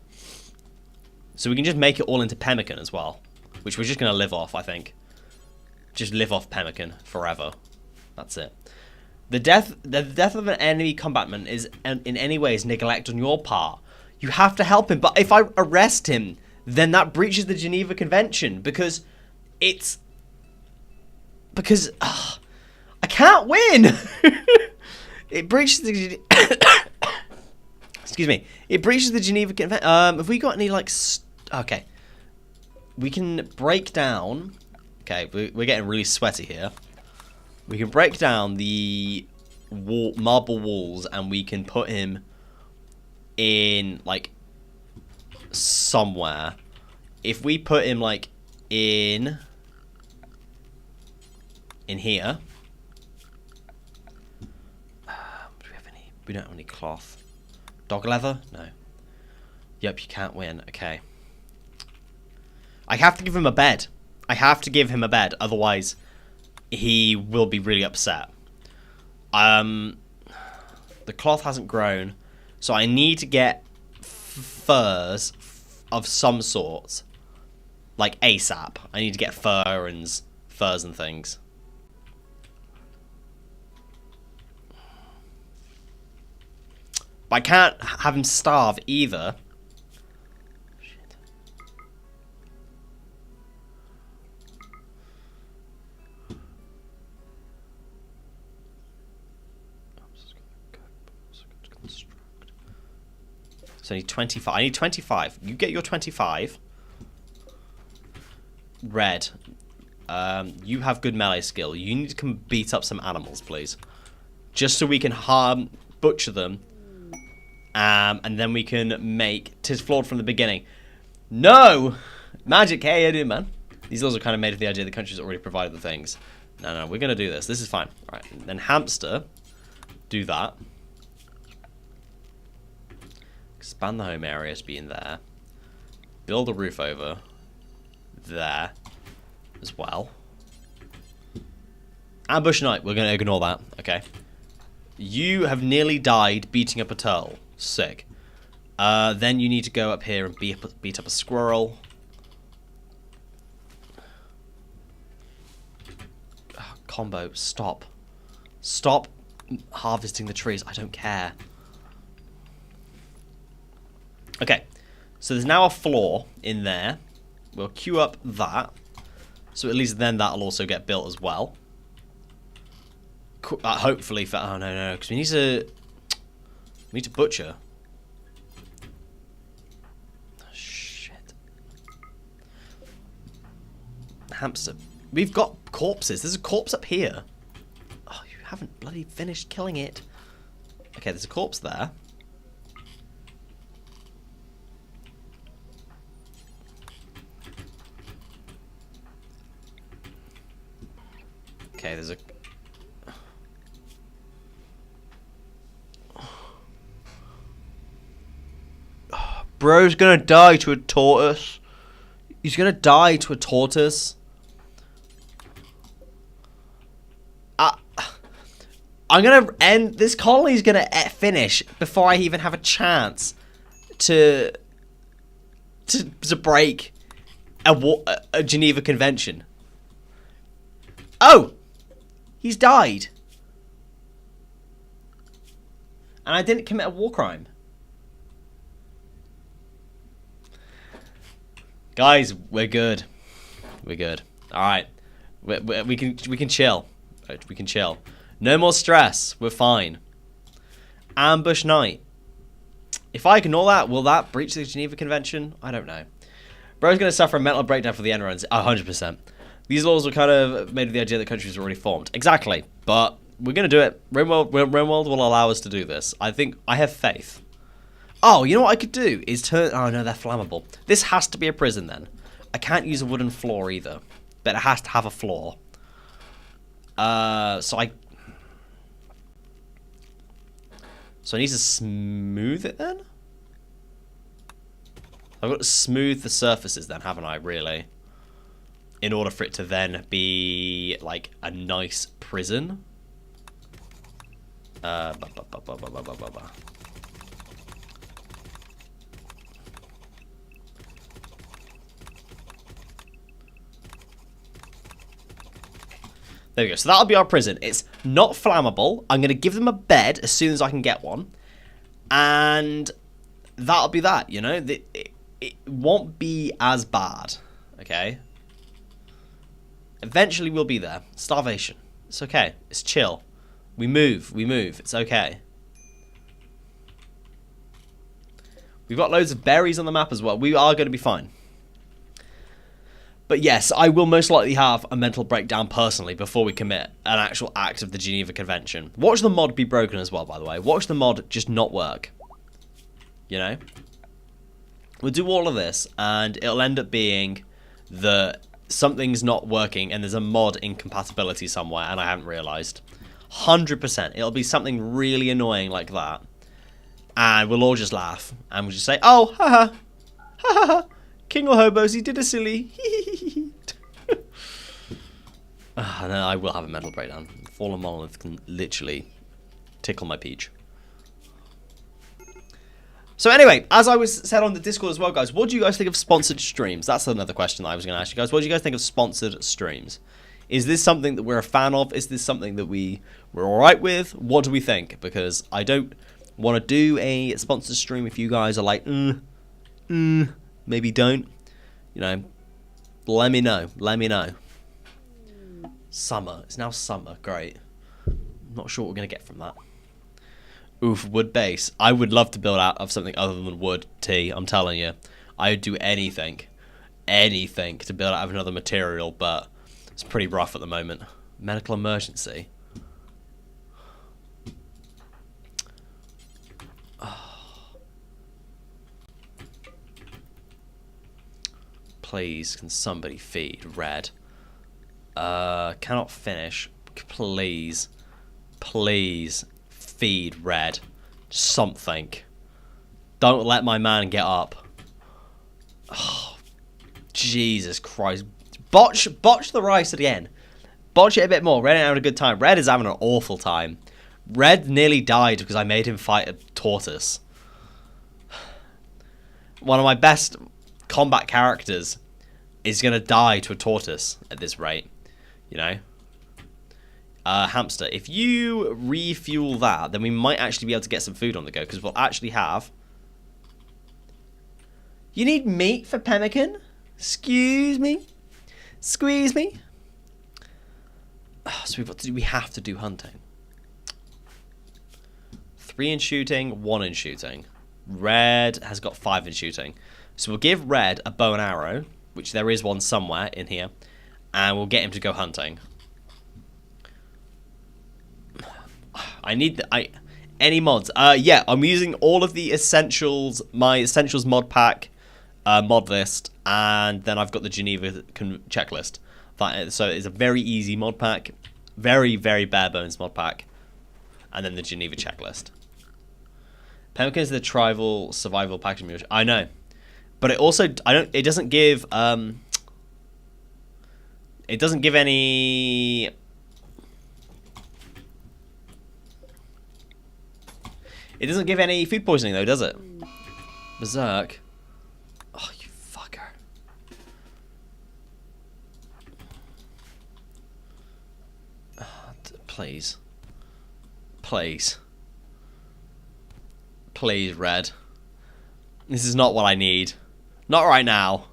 So we can just make it all into pemmican as well. Which we're just going to live off, I think. Just live off pemmican forever. That's it. The death of an enemy combatant is in any ways neglect on your part. You have to help him. But if I arrest him, then that breaches the Geneva Convention. Because it's... Because... I can't win! It breaches the... Excuse me. It breaches the Geneva Convention. Have we got any, like... Okay. We can break down... Okay, we're getting really sweaty here. We can break down the marble walls, and we can put him in, like, somewhere. If we put him, like, in here. Do we have any? We don't have any cloth. Dog leather? No. Yep, you can't win. Okay. I have to give him a bed. I have to give him a bed, otherwise he will be really upset. The cloth hasn't grown, so I need to get furs of some sort, like ASAP. I need to get furs and things. But I can't have him starve either. Shit. So I need 25. I need 25. You get your 25. Red. You have good melee skill. You need to come beat up some animals, please. Just so we can butcher them. And then we can make "'Tis flawed from the beginning." No! Magic, hey, how you doing, man? These laws are kind of made of the idea the country's already provided the things. No, we're going to do this. This is fine. Right, then hamster. Do that. Expand the home area to be in there. Build a roof over there as well. Ambush knight. We're going to ignore that. Okay. You have nearly died beating up a turtle. Sick. Then you need to go up here and beat up a squirrel. Oh, combo, stop. Stop harvesting the trees. I don't care. Okay. So there's now a floor in there. We'll queue up that. So at least then that'll also get built as well. Hopefully for... Oh, no. Because we need to butcher. Oh, shit. Hamster. We've got corpses. There's a corpse up here. Oh, you haven't bloody finished killing it. Okay, there's a corpse there. Okay, there's a... Bro's gonna die to a tortoise. He's gonna die to a tortoise. I'm gonna end... This colony's gonna finish before I even have a chance to break a Geneva Convention. Oh! He's died. And I didn't commit a war crime. Guys, we're good. We're good. All right, we can chill. We can chill. No more stress. We're fine. Ambush night. If I ignore that, will that breach the Geneva Convention? I don't know. Bro's gonna suffer a mental breakdown for the end runs. 100%. These laws were kind of made of the idea that countries were already formed. Exactly. But we're gonna do it. Rimworld will allow us to do this. I think I have faith. Oh, you know what I could do is turn... Oh, no, they're flammable. This has to be a prison, then. I can't use a wooden floor, either. But it has to have a floor. So I need to smooth it, then? I've got to smooth the surfaces, then, haven't I, really? In order for it to then be, like, a nice prison. There we go. So that'll be our prison. It's not flammable. I'm going to give them a bed as soon as I can get one. And that'll be that, you know? It won't be as bad, okay? Eventually we'll be there. Starvation. It's okay. It's chill. We move. It's okay. We've got loads of berries on the map as well. We are going to be fine. But yes, I will most likely have a mental breakdown personally before we commit an actual act of the Geneva Convention. Watch the mod be broken as well, by the way. Watch the mod just not work. You know? We'll do all of this, and it'll end up being that something's not working, and there's a mod incompatibility somewhere, and I haven't realised. 100%. It'll be something really annoying like that. And we'll all just laugh. And we'll just say, oh, haha. Ha ha ha. King or hobos, he did a silly. And then I will have a mental breakdown. Fallen Monolith can literally tickle my peach. So anyway, as I was said on the Discord as well, guys, what do you guys think of sponsored streams? That's another question that I was going to ask you guys. What do you guys think of sponsored streams? Is this something that we're a fan of? Is this something that we're all right with? What do we think? Because I don't want to do a sponsored stream if you guys are like, maybe don't. You know, let me know. Let me know. Summer. It's now summer. Great. Not sure what we're going to get from that. Oof, wood base. I would love to build out of something other than wood tea. I'm telling you. I would do anything. Anything to build out of another material, but it's pretty rough at the moment. Medical emergency. Oh. Please, can somebody feed Red? Cannot finish. Please. Please. Feed Red. Something. Don't let my man get up. Oh, Jesus Christ. Botch the rice again. Botch it a bit more. Red ain't having a good time. Red is having an awful time. Red nearly died because I made him fight a tortoise. One of my best combat characters is going to die to a tortoise at this rate. You know? Hamster, if you refuel that, then we might actually be able to get some food on the go, because we'll actually have... You need meat for pemmican? Excuse me? Squeeze me? So we have to do hunting. 3 in shooting, 1 in shooting. Red has got 5 in shooting. So we'll give Red a bow and arrow, which there is one somewhere in here, and we'll get him to go hunting. I need any mods. Yeah, I'm using all of the essentials, my essentials mod pack, mod list, and then I've got the Geneva checklist. So it's a very easy mod pack, very, very bare bones mod pack, and then the Geneva checklist. Pemmican is the tribal survival packaging. I know, but it also it doesn't give any. It doesn't give any food poisoning, though, does it? Berserk. Oh, you fucker. Please. Please. Please, Red. This is not what I need. Not right now.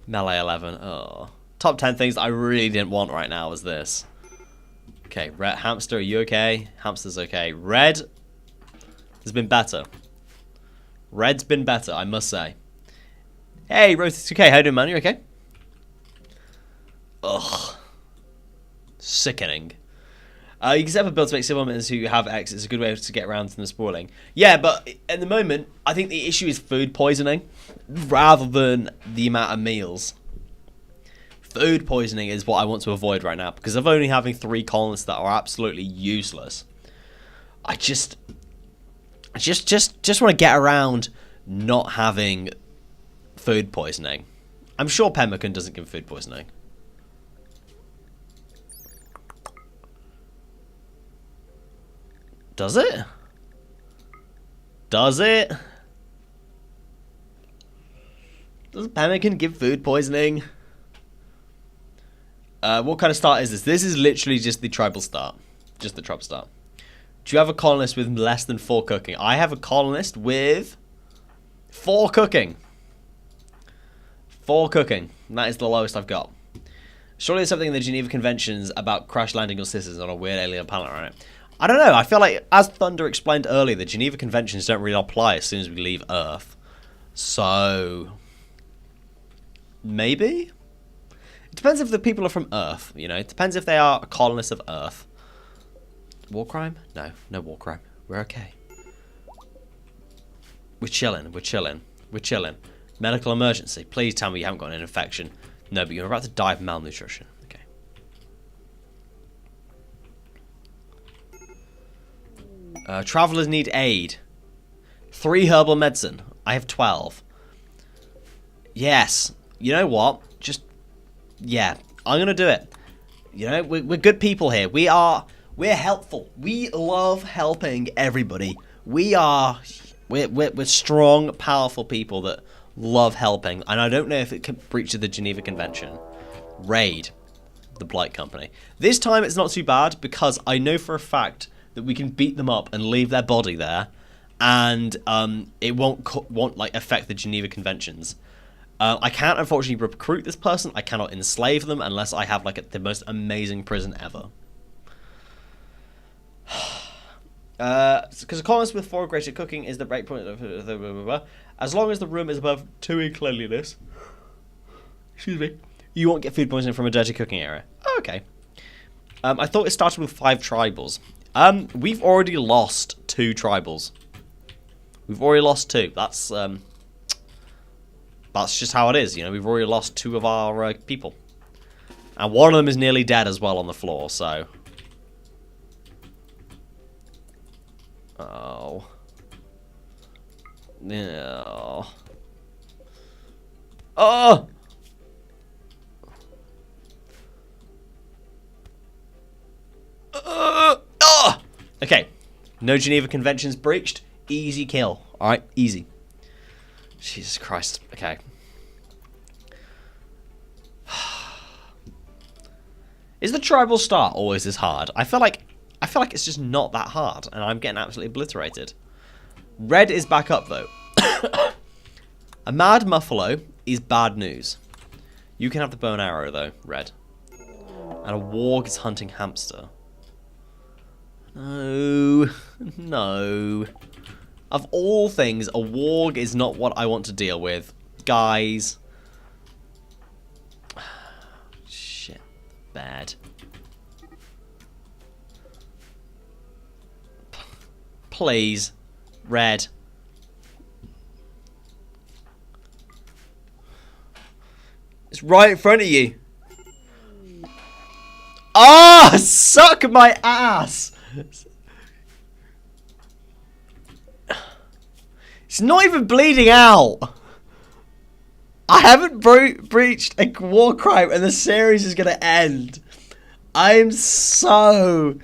Melee 11. Oh. Top 10 things I really didn't want right now was this. Okay, Red, Hamster, are you okay? Hamster's okay. Red has been better. Red's been better, I must say. Hey, Rose, it's okay. How you doing, man? You okay? Ugh. Sickening. You can set up a build to make supplements who have X. It's a good way to get around to them spoiling. Yeah, but at the moment, I think the issue is food poisoning rather than the amount of meals. Food poisoning is what I want to avoid right now because of only having 3 colonists that are absolutely useless. I just want to get around not having food poisoning. I'm sure pemmican doesn't give food poisoning. Does it? Does it? Does pemmican give food poisoning? What kind of start is this? This is literally just the tribal start. Just the tribal start. Do you have a colonist with less than 4 cooking? I have a colonist with 4 cooking. 4 cooking. That is the lowest I've got. Surely there's something in the Geneva Conventions about crash landing your sisters on a weird alien planet, right? I don't know. I feel like, as Thunder explained earlier, the Geneva Conventions don't really apply as soon as we leave Earth. So... maybe? It depends if the people are from Earth, you know. It depends if they are colonists of Earth. War crime? No. No war crime. We're okay. We're chilling. We're chilling. We're chilling. Medical emergency. Please tell me you haven't got an infection. No, but you're about to die of malnutrition. Okay. Travelers need aid. 3 herbal medicine. I have 12. Yes. You know what? Just... yeah. I'm going to do it. You know, we're good people here. We're helpful. We love helping everybody. We're strong, powerful people that love helping. And I don't know if it breaches the Geneva Convention. Raid the Blight Company. This time it's not too bad because I know for a fact that we can beat them up and leave their body there, and it won't like affect the Geneva Conventions. I can't unfortunately recruit this person. I cannot enslave them unless I have like the most amazing prison ever. Because a colonist with 4 greater cooking is the breakpoint of as long as the room is above 2 in cleanliness. Excuse me. You won't get food poisoning from a dirty cooking area. Oh, okay. I thought it started with 5 tribals. We've already lost 2 tribals. We've already lost 2. That's just how it is, you know. We've already lost 2 of our people. And one of them is nearly dead as well on the floor, so... oh. No. Oh! Oh! Okay. No Geneva Conventions breached. Easy kill. Alright, easy. Jesus Christ. Okay. Is the tribal start always this hard? I feel like it's just not that hard, and I'm getting absolutely obliterated. Red is back up though. A mad muffalo is bad news. You can have the bow and arrow though, Red. And a warg is hunting hamster. No. No. Of all things, a warg is not what I want to deal with. Guys. Shit. Bad. Please. Red. It's right in front of you. Ah! Suck my ass! It's not even bleeding out. I haven't breached a war crime and the series is going to end. I'm so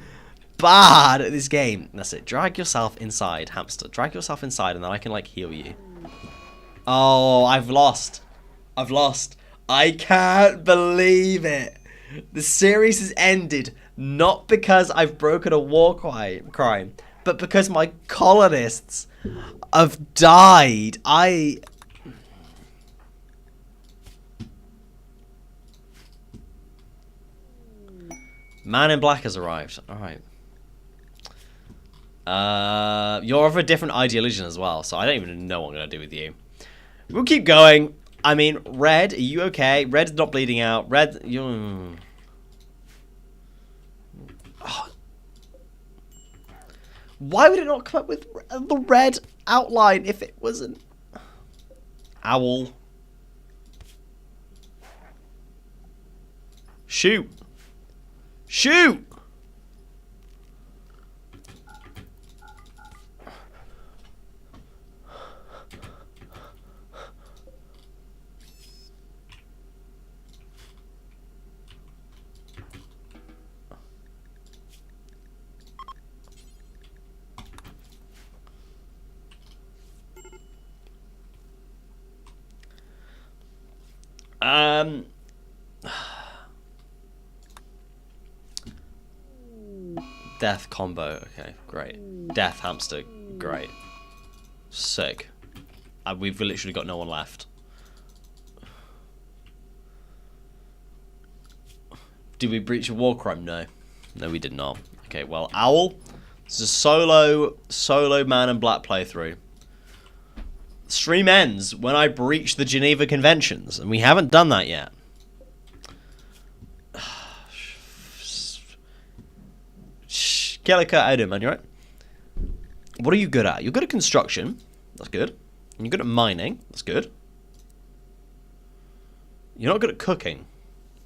bad at this game. That's it. Drag yourself inside, hamster. Drag yourself inside and then I can, like, heal you. Oh, I've lost. I've lost. I can't believe it. The series has ended not because I've broken a war crime, but because my colonists have died. Man in Black has arrived. Alright. You're of a different ideology as well, so I don't even know what I'm going to do with you. We'll keep going. I mean, Red, are you okay? Red's not bleeding out. Red, you... oh. Why would it not come up with the red outline if it wasn't... owl. Shoot. Shoot! Death combo. Okay, great. Death hamster. Great. Sick. We've literally got no one left. Did we breach a war crime? No. No, we did not. Okay, well, Owl. This is a solo Man in Black playthrough. Stream ends when I breach the Geneva Conventions, and we haven't done that yet. Kelly, man, you right? What are you good at? You're good at construction. That's good. You're good at mining. That's good. You're not good at cooking.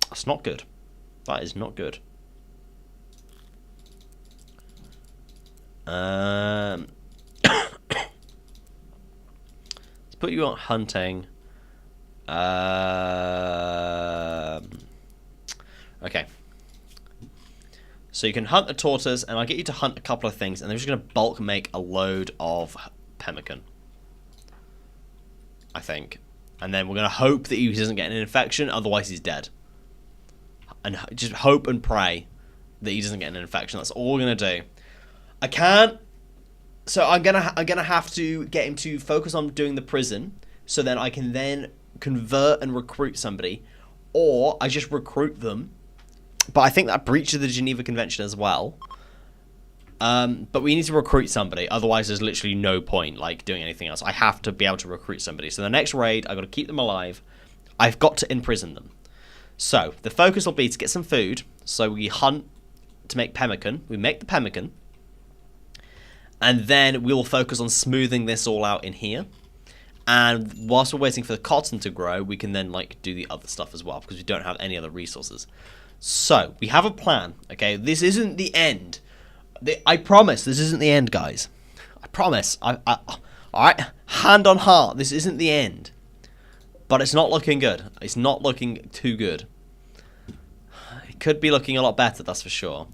That's not good. That is not good. Let's put you on hunting. Okay. So you can hunt the tortoise, and I'll get you to hunt a couple of things, and I'm just going to bulk make a load of pemmican. I think. And then we're going to hope that he doesn't get an infection, otherwise he's dead. And just hope and pray that he doesn't get an infection. That's all we're going to do. I can't... So I'm gonna have to get him to focus on doing the prison, so then I can then convert and recruit somebody, or I just recruit them. But I think that breaches the Geneva Convention as well. But we need to recruit somebody, otherwise there's literally no point like doing anything else. I have to be able to recruit somebody. So the next raid, I've got to keep them alive. I've got to imprison them. So the focus will be to get some food. So we hunt to make pemmican. We make the pemmican. And then we'll focus on smoothing this all out in here. And whilst we're waiting for the cotton to grow, we can then like do the other stuff as well, because we don't have any other resources. So we have a plan. Okay, this isn't the end. I promise this isn't the end, guys. I promise. All right, hand on heart, this isn't the end. But it's not looking good. It's not looking too good. It could be looking a lot better, that's for sure.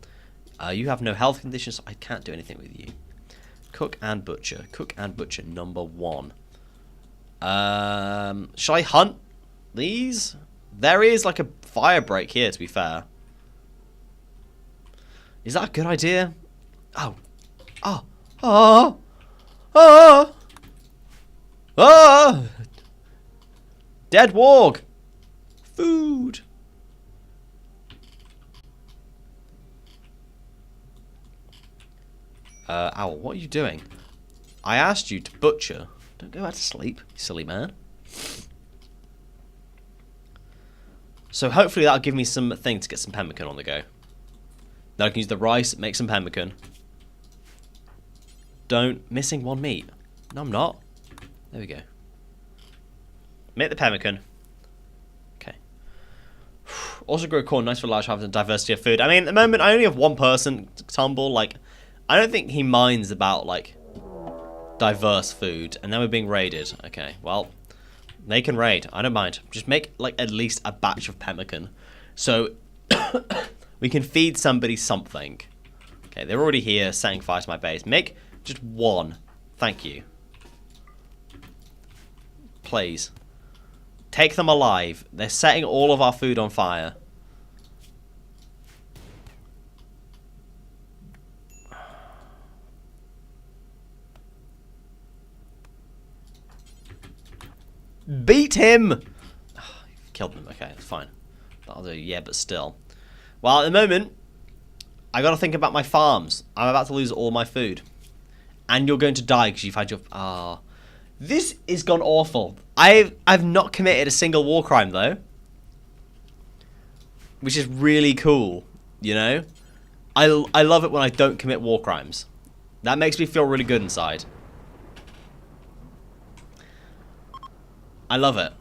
You have no health conditions, so I can't do anything with you. Cook and butcher. Cook and butcher number 1. Shall I hunt these? There is like a fire break here, to be fair. Is that a good idea? Oh. Oh. Oh. Oh. Oh. Dead warg. Food. Owl, what are you doing? I asked you to butcher. Don't go back to sleep, you silly man. So hopefully that'll give me some thing to get some pemmican on the go. Then I can use the rice, make some pemmican. Missing 1 meat. No, I'm not. There we go. Make the pemmican. Okay. Also grow corn, nice for large harvest and diversity of food. I mean, at the moment, I only have 1 person, Tumble. Like, I don't think he minds about, like, diverse food. And then we're being raided. Okay, well, they can raid. I don't mind. Just make, like, at least a batch of pemmican. So, we can feed somebody something. Okay, they're already here, setting fire to my base. Make just 1. Thank you. Please. Take them alive. They're setting all of our food on fire. Beat him! Oh, you've killed him. Okay, that's fine. That'll do. Yeah, but still. Well, at the moment, I got to think about my farms. I'm about to lose all my food. And you're going to die because you've had your... Ah. This has gone awful. I've not committed a single war crime, though. Which is really cool, you know? I love it when I don't commit war crimes. That makes me feel really good inside. I love it.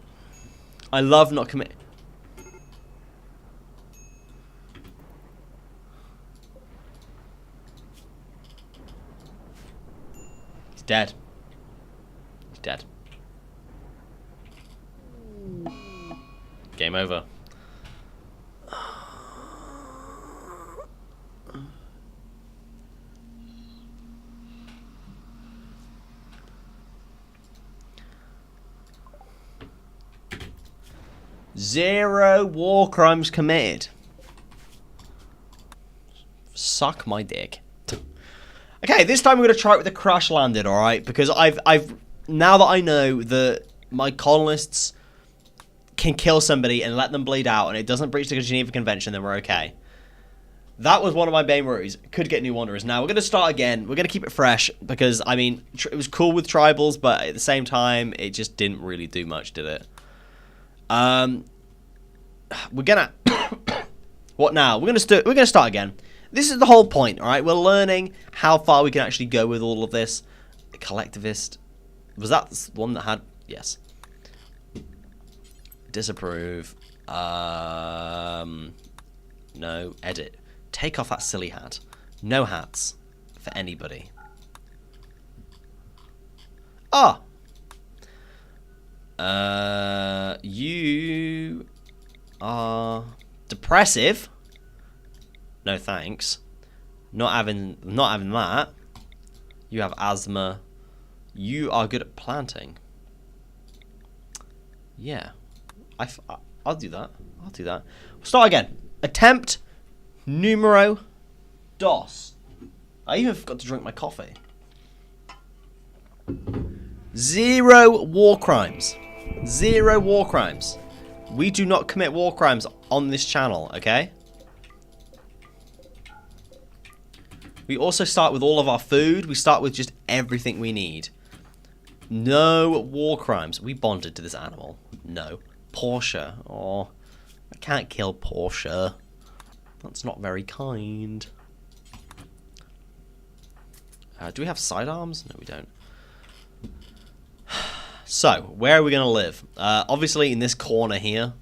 I love not commit... He's dead. He's dead. Game over. Zero war crimes committed. Suck my dick. Okay, this time we're gonna try it with the crash landed, alright? Because I've now that I know that my colonists can kill somebody and let them bleed out and it doesn't breach the Geneva Convention, then we're okay. That was one of my main worries. Could get new wanderers. Now we're gonna start again. We're gonna keep it fresh because I mean it was cool with tribals, but at the same time it just didn't really do much, did it? We're gonna what now? We're gonna start again. This is the whole point, all right? We're learning how far we can actually go with all of this. Collectivist. Was that the one that had... Yes. Disapprove. No. Edit. Take off that silly hat. No hats for anybody. Ah! You are depressive. No thanks. Not having that. You have asthma. You are good at planting. Yeah. I'll do that. I'll do that. Start again. Attempt numero dos. I even forgot to drink my coffee. 0 war crimes. 0 war crimes. We do not commit war crimes on this channel, okay? We also start with all of our food. We start with just everything we need. No war crimes. We bonded to this animal. No. Portia. Oh, I can't kill Portia. That's not very kind. Do we have sidearms? No, we don't. So, where are we going to live? Obviously in this corner here.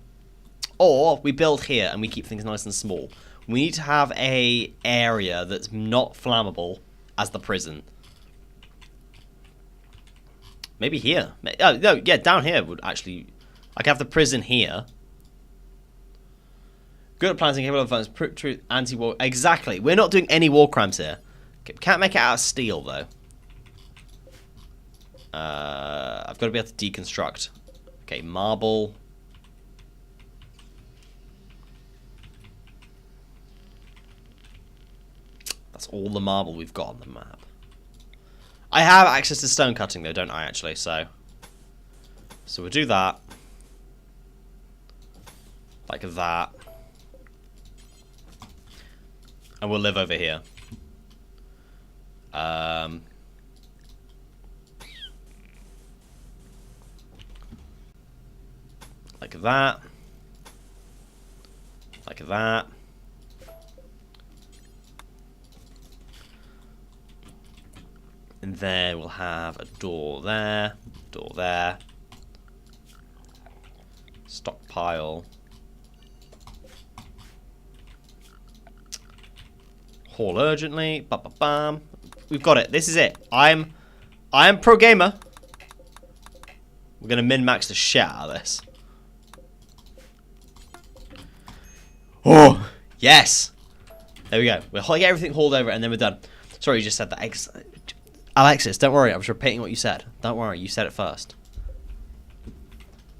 Or we build here and we keep things nice and small. We need to have a area that's not flammable as the prison. Maybe here. Oh, no, yeah, down here would actually... I can have the prison here. Good at planting, capable of violence, truth, anti-war... Exactly. We're not doing any war crimes here. Can't make it out of steel, though. I've got to be able to deconstruct. Okay, marble. That's all the marble we've got on the map. I have access to stone cutting, though, don't I, actually? So we'll do that. Like that. And we'll live over here. Like that. Like that. And then we'll have a door there. Door there. Stockpile. Haul urgently. Ba-ba-bam. We've got it. This is it. I am pro gamer. We're gonna min-max the shit out of this. Oh, yes. There we go. We'll get everything hauled over and then we're done. Sorry, you just said that. Alexis, don't worry. I was repeating what you said. Don't worry. You said it first.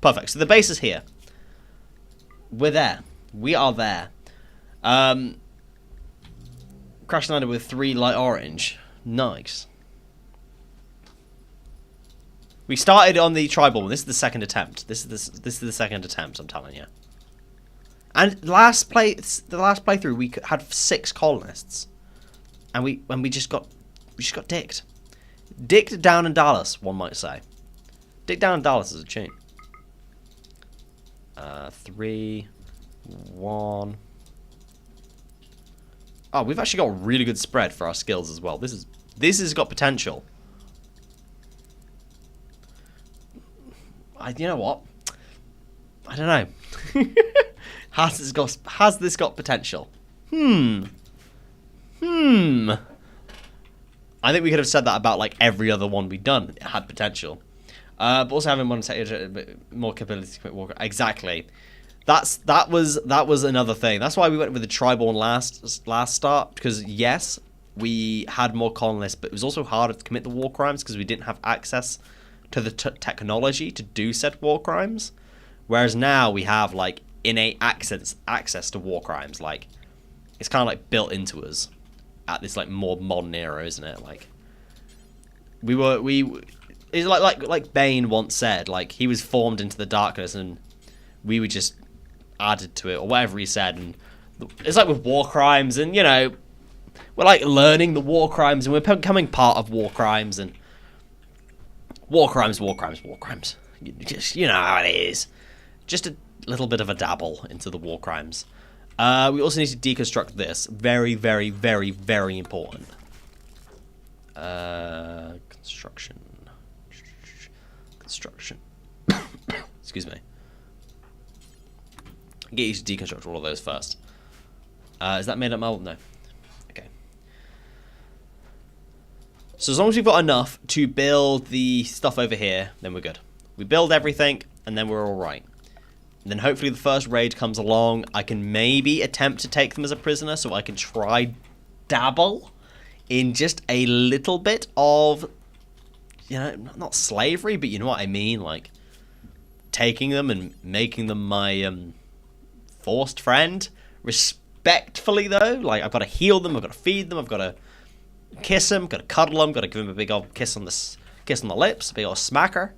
Perfect. So the base is here. We're there. We are there. Crash landed with 3 light orange. Nice. We started on the tribal one. This is the second attempt. This is the second attempt, I'm telling you. And the last playthrough we had 6 colonists. And we just got dicked. Dicked down in Dallas, one might say. Dick down in Dallas is a tune. 3, 1. Oh, we've actually got a really good spread for our skills as well. This has got potential. You know what? I don't know. Has this got potential? I think we could have said that about like every other one we'd done. It had potential. But also having more capability to commit war. Exactly. That was another thing. That's why we went with the tribal one last start, because yes, we had more colonists, but it was also harder to commit the war crimes because we didn't have access to the technology to do said war crimes. Whereas now we have like innate access to war crimes. Like it's kind of like built into us at this like more modern era, isn't it? Like it's like Bane once said, like he was formed into the darkness and we were just added to it, or whatever he said. And it's like with war crimes, and you know, we're like learning the war crimes and we're becoming part of war crimes, and war crimes. You know how it is. Just a little bit of a dabble into the war crimes. We also need to deconstruct this. Very, very, very, very important. Construction. Deconstruction. Excuse me. Get you to deconstruct all of those first. Is that made up marble? No. Okay. So as long as we've got enough to build the stuff over here, then we're good. We build everything, and then we're alright. And then hopefully the first raid comes along. I can maybe attempt to take them as a prisoner, so I can try dabble in just a little bit of, you know, not slavery, but you know what I mean, like taking them and making them my forced friend. Respectfully though, like I've got to heal them, I've got to feed them, I've got to kiss them, got to cuddle them, got to give them a big old kiss on the lips, a big old smacker.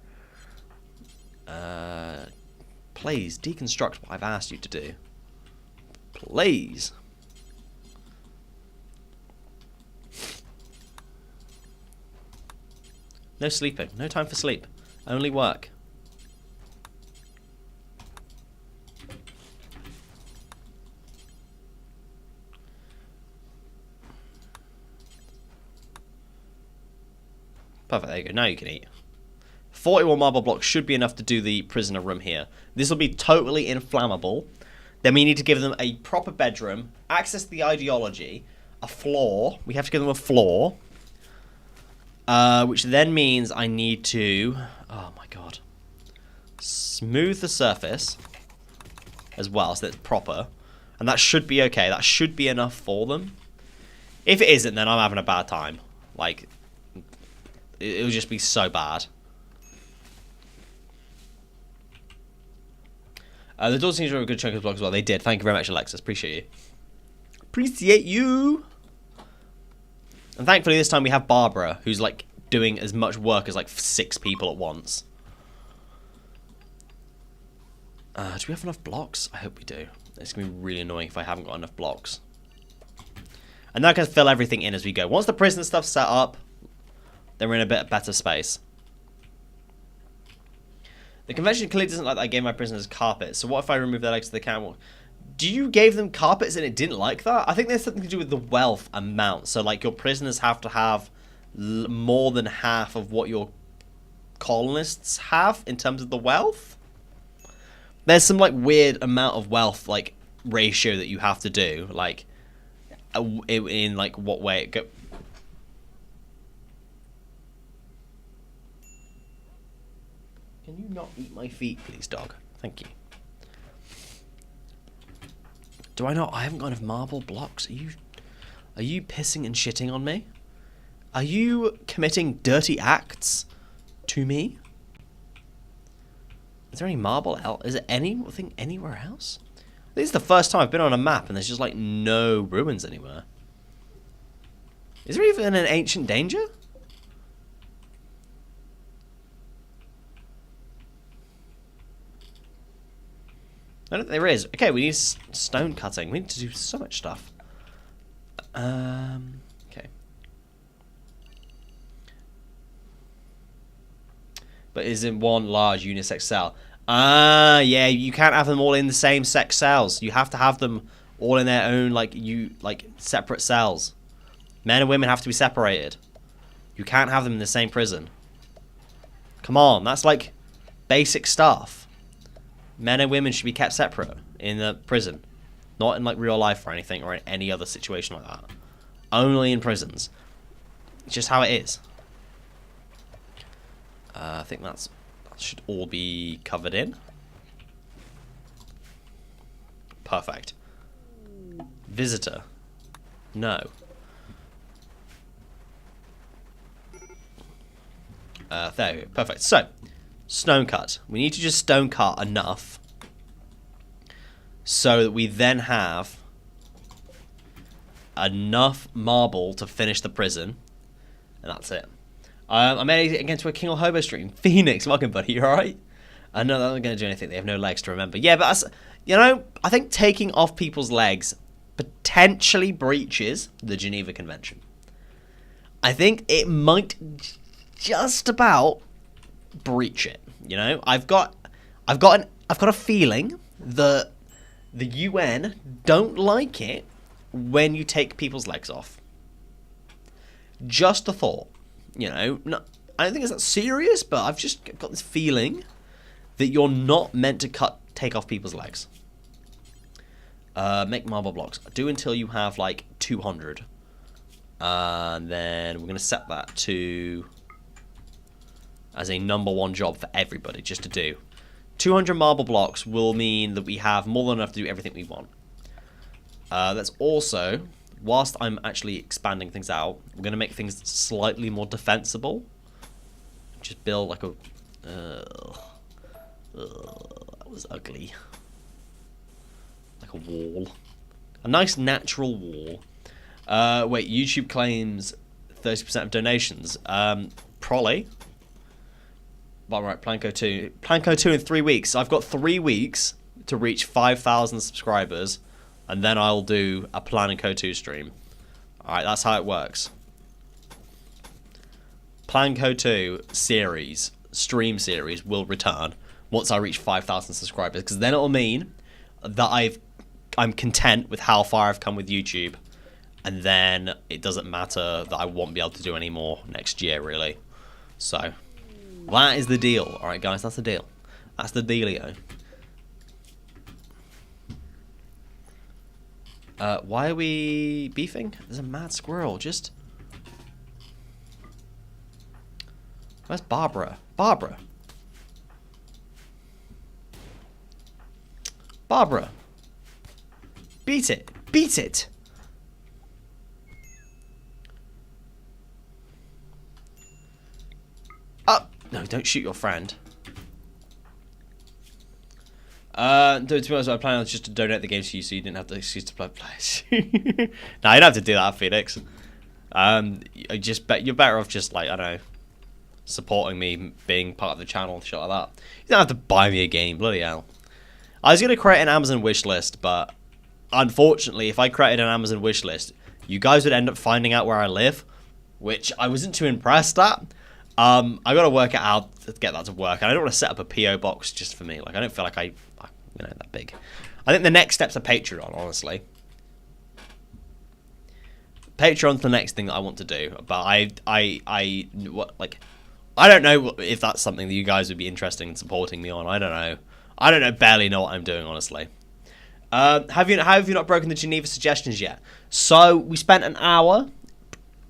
Please deconstruct what I've asked you to do. Please. No sleeping. No time for sleep. Only work. Perfect. There you go. Now you can eat. 41 marble blocks should be enough to do the prisoner room here. This will be totally inflammable. Then we need to give them a proper bedroom, access to the ideology, a floor. We have to give them a floor. Which then means I need to, oh my god, smooth the surface as well so that it's proper. And that should be okay. That should be enough for them. If it isn't, then I'm having a bad time. Like, it'll just be so bad. The doors seem to have a good chunk of blocks as well. They did. Thank you very much, Alexis. Appreciate you. Appreciate you. And thankfully this time we have Barbara, who's like doing as much work as like 6 people at once. Do we have enough blocks? I hope we do. It's going to be really annoying if I haven't got enough blocks. And then I can fill everything in as we go. Once the prison stuff's set up, then we're in a bit better space. The convention clearly doesn't like that I gave my prisoners carpets. So what if I remove their legs to the camel? Do you gave them carpets and it didn't like that? I think there's something to do with the wealth amount. So like your prisoners have to have more than half of what your colonists have in terms of the wealth. There's some like weird amount of wealth like ratio that you have to do. Like in like what way it go. Can you not eat my feet, please, dog? Thank you. Do I not? I haven't got enough marble blocks. Are you pissing and shitting on me? Are you committing dirty acts to me? Is there any marble out? Is there anything anywhere else? This is the first time I've been on a map and there's just like no ruins anywhere. Is there even an ancient danger? I don't think there is. Okay, we need stone cutting. We need to do so much stuff. Okay. But is in one large unisex cell. Yeah, you can't have them all in the same sex cells. You have to have them all in their own, like separate cells. Men and women have to be separated. You can't have them in the same prison. Come on, that's like basic stuff. Men and women should be kept separate in the prison. Not in like real life or anything or in any other situation like that. Only in prisons. It's just how it is. I think that should all be covered in. Perfect. Visitor. No. There we go. Perfect. So, stone cut. We need to just stone cut enough so that we then have enough marble to finish the prison. And that's it. I made it against a King or Hobo stream. Phoenix, welcome, buddy. You alright? I know they're not going to do anything. They have no legs to remember. Yeah, but you know, I think taking off people's legs potentially breaches the Geneva Convention. I think it might just about breach it. You know, I've got a feeling that the UN don't like it when you take people's legs off. Just a thought. You know, I don't think it's that serious, but I've just got this feeling that you're not meant to take off people's legs. Make marble blocks. Do until you have like 200. And then we're going to set that to as a #1 job for everybody just to do. 200 marble blocks will mean that we have more than enough to do everything we want. That's also, whilst I'm actually expanding things out, we're going to make things slightly more defensible. Just build like a... that was ugly. Like a wall. A nice natural wall. Wait, YouTube claims 30% of donations. Probably. But right, Planko 2. Planko 2 in 3 weeks. I've got 3 weeks to reach 5,000 subscribers. And then I'll do a Planko 2 stream. Alright, that's how it works. Planko 2 series, stream series, will return once I reach 5,000 subscribers. Because then it'll mean that I'm content with how far I've come with YouTube. And then it doesn't matter that I won't be able to do any more next year, really. So, that is the deal. Alright, guys, that's the deal. That's the dealio. Why are we beefing? There's a mad squirrel, just... Where's Barbara? Barbara! Barbara! Beat it! Beat it! No, don't shoot your friend. To be honest, my plan was just to donate the game to you so you didn't have the excuse to play players. No, you don't have to do that, Phoenix. You're better off just, like, I don't know, supporting me, being part of the channel, shit like that. You don't have to buy me a game, bloody hell. I was going to create an Amazon wish list, but unfortunately, if I created an Amazon wish list, you guys would end up finding out where I live, which I wasn't too impressed at. I got to work it out to get that to work. And I don't want to set up a PO box just for me. Like, I don't feel like I'm that big. I think the next step's a Patreon, honestly. Patreon's the next thing that I want to do. But I don't know if that's something that you guys would be interested in supporting me on. I don't know. Barely know what I'm doing, honestly. Have you not broken the Geneva suggestions yet? So we spent an hour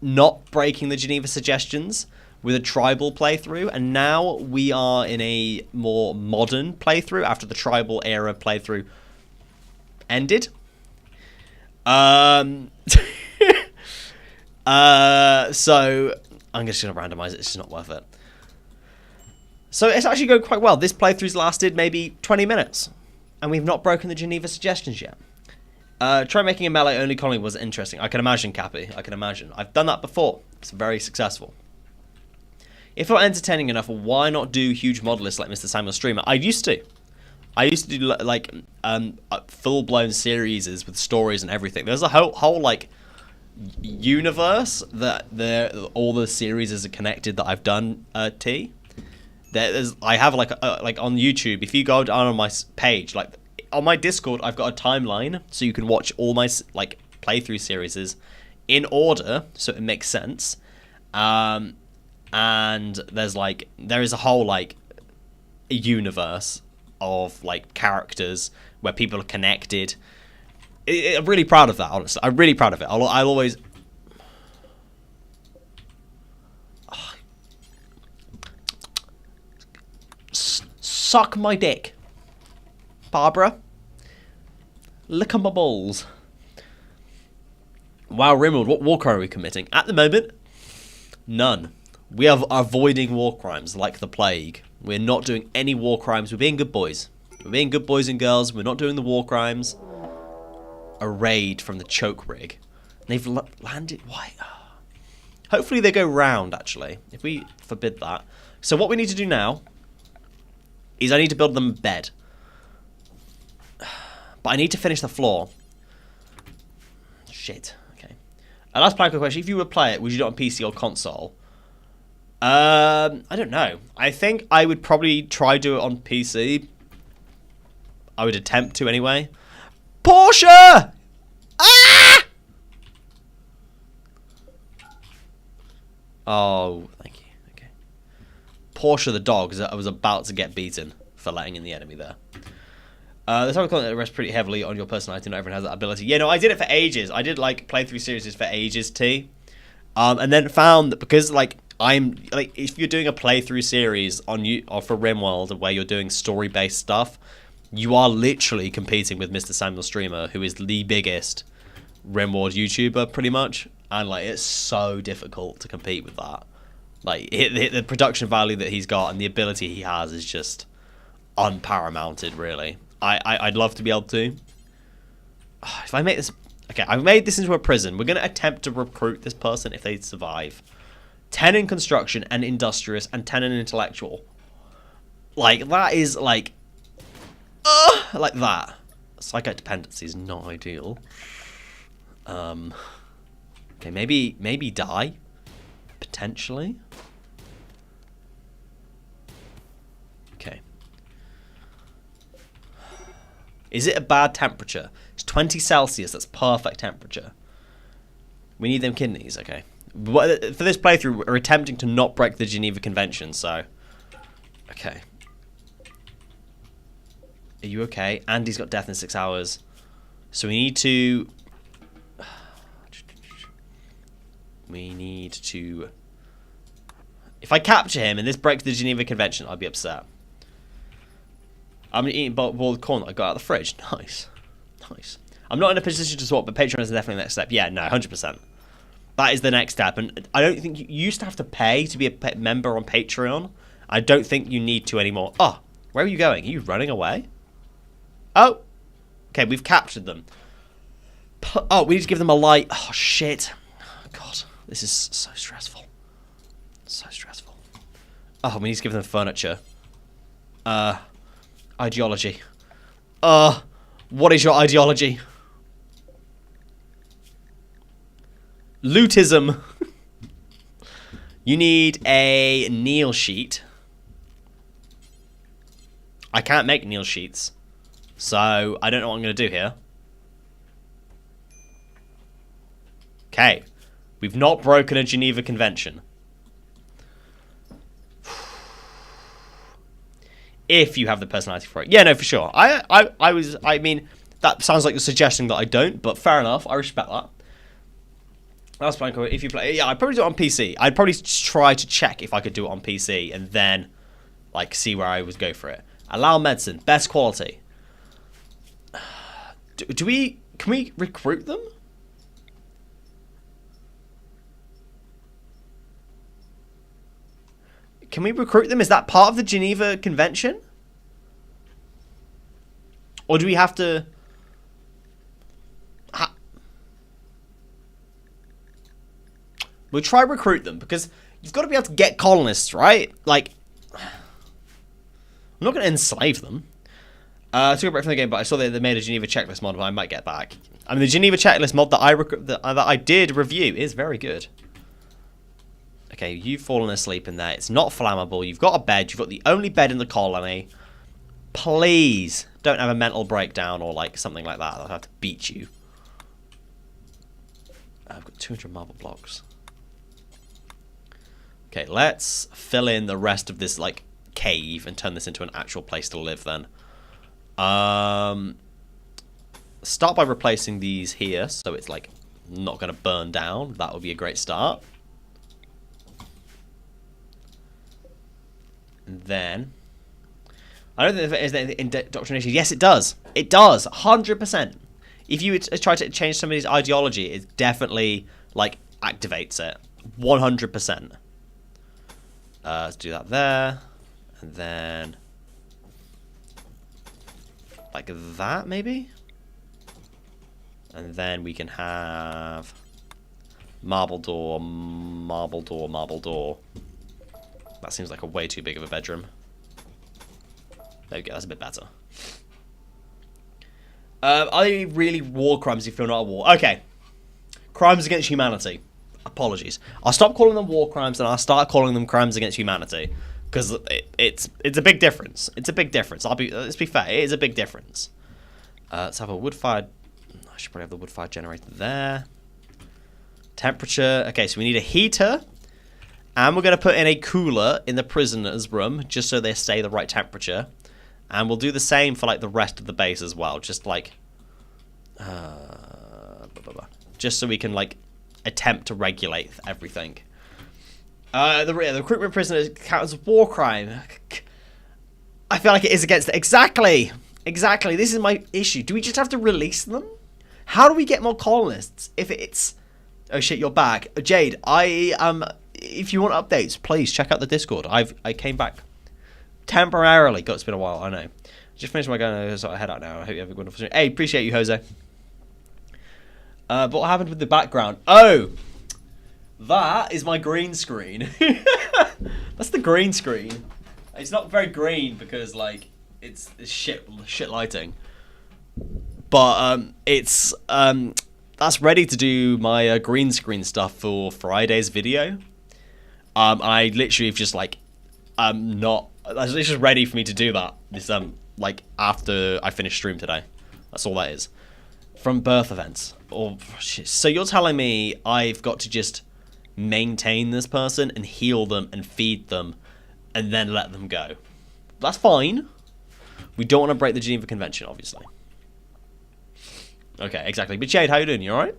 not breaking the Geneva suggestions with a tribal playthrough, and now we are in a more modern playthrough after the tribal era playthrough ended. So I'm just gonna randomize it. It's just not worth it. So it's actually going quite well. This playthrough's lasted maybe 20 minutes, and we've not broken the Geneva suggestions yet. Try making a melee only colony was interesting. I can imagine, Cappy. I can imagine. I've done that before. It's very successful. If you're entertaining enough, why not do huge mod lists like Mr. Samuel Streamer? I used to do like full-blown series with stories and everything. There's a whole like universe that all the series are connected that I've done. I have like on YouTube. If you go down on my page, like on my Discord, I've got a timeline so you can watch all my like playthrough series in order, so it makes sense. And there is a whole like universe of like characters where people are connected. I'm really proud of that, honestly. I'm really proud of it. I'll always suck my dick, Barbara. Lick on my balls. Wow, Rimworld, what war crime are we committing? At the moment, none. We are avoiding war crimes like the plague. We're not doing any war crimes. We're being good boys. We're being good boys and girls. We're not doing the war crimes. A raid from the choke rig. They've landed... Why? Hopefully they go round, actually. If we forbid that. So what we need to do now is I need to build them a bed. But I need to finish the floor. Shit. Okay. Last Planko question. If you would play it, would you do it on PC or console? I don't know. I think I would probably try do it on PC. I would attempt to anyway. Porsche! Ah! Oh, thank you. Okay. Porsche the dog was about to get beaten for letting in the enemy there. The type of content that rests pretty heavily on your personality. Not everyone has that ability. Yeah, no, I did it for ages. I did like playthrough series for ages too, and then found that because like if you're doing a playthrough series on you or for Rimworld where you're doing story-based stuff, you are literally competing with Mr. Samuel Streamer, who is the biggest Rimworld YouTuber pretty much, and like it's so difficult to compete with that. Like the production value that he's got and the ability he has is just unparamounted, really. I'd love to be able to. If I make this... Okay, I've made this into a prison. We're going to attempt to recruit this person if they survive. 10 in construction and industrious and 10 in intellectual. Like, that is like... like that. Psycho dependency is not ideal. Okay, maybe die. Potentially. Okay. Is it a bad temperature? It's 20 Celsius. That's perfect temperature. We need them kidneys. Okay. For this playthrough, we're attempting to not break the Geneva Convention, so... Okay. Are you okay? Andy's got death in 6 hours. So we need to... We need to... If I capture him and this breaks the Geneva Convention, I'll be upset. I'm going to eat boiled corn that I got out of the fridge. Nice. Nice. I'm not in a position to swap, but Patreon is definitely the next step. Yeah, no, 100%. That is the next step. And I don't think you used to have to pay to be a member on Patreon. I don't think you need to anymore. Oh, where are you going? Are you running away? Oh. Okay, we've captured them. Oh, we need to give them a light. Oh, shit. God, this is so stressful. So stressful. Oh, we need to give them furniture. Ideology. What is your ideology? Lootism. You need a kneel sheet. I can't make kneel sheets. So, I don't know what I'm going to do here. Okay. We've not broken a Geneva Convention. If you have the personality for it. Yeah, no, for sure. I mean, that sounds like you're suggesting that I don't, but fair enough. I respect that. That's fine. If you play... Yeah, I'd probably do it on PC. I'd probably try to check if I could do it on PC and then, like, see where I would go for it. Allow medicine. Best quality. Can we recruit them? Can we recruit them? Is that part of the Geneva Convention? Or do we have to... We'll try recruit them, because you've got to be able to get colonists, right? Like, I'm not going to enslave them. I took a break from the game, but I saw that they made a Geneva checklist mod, but I might get back. I mean, the Geneva checklist mod that I did review is very good. Okay, you've fallen asleep in there. It's not flammable. You've got a bed. You've got the only bed in the colony. Please don't have a mental breakdown or like something like that. I'll have to beat you. I've got 200 marble blocks. Okay, let's fill in the rest of this like cave and turn this into an actual place to live then. Start by replacing these here so it's like not going to burn down. That would be a great start. And then I don't think there's anything indoctrination. Yes, it does. It does. 100%. If you try to change somebody's ideology, it definitely like activates it. 100%. Let's do that there, and then like that maybe, and then we can have marble door, marble door, marble door. That seems like a way too big of a bedroom. There we go. That's a bit better. Are they really war crimes if you're not a war? Okay. Crimes against humanity. Apologies. I'll stop calling them war crimes and I'll start calling them crimes against humanity. Because it's a big difference. It's a big difference. Let's be fair. It is a big difference. Let's have a wood-fired... I should probably have the wood-fired generator there. Temperature. Okay, so we need a heater. And we're going to put in a cooler in the prisoner's room, just so they stay the right temperature. And we'll do the same for, like, the rest of the base as well. Just, like... just so we can, like, attempt to regulate everything. The recruitment prisoner counts as war crime. I feel like it is against it. Exactly! Exactly. This is my issue. Do we just have to release them? How do we get more colonists if it's... Oh, shit, you're back. Jade, if you want updates, please check out the Discord. I came back temporarily. God, it's been a while, I know. Just finished my gun, so I head out now. I hope you have a wonderful day. Hey, appreciate you, Jose. But what happened with the background? Oh! That is my green screen. That's the green screen. It's not very green because, like, it's shit lighting. But, it's, that's ready to do my green screen stuff for Friday's video. I literally have just, like, it's just ready for me to do that. This, like, after I finish stream today. That's all that is. From birth events. So you're telling me I've got to just maintain this person and heal them and feed them and then let them go. That's fine. We don't want to break the Geneva Convention, obviously. Okay, exactly. But Jade, how you doing? You alright?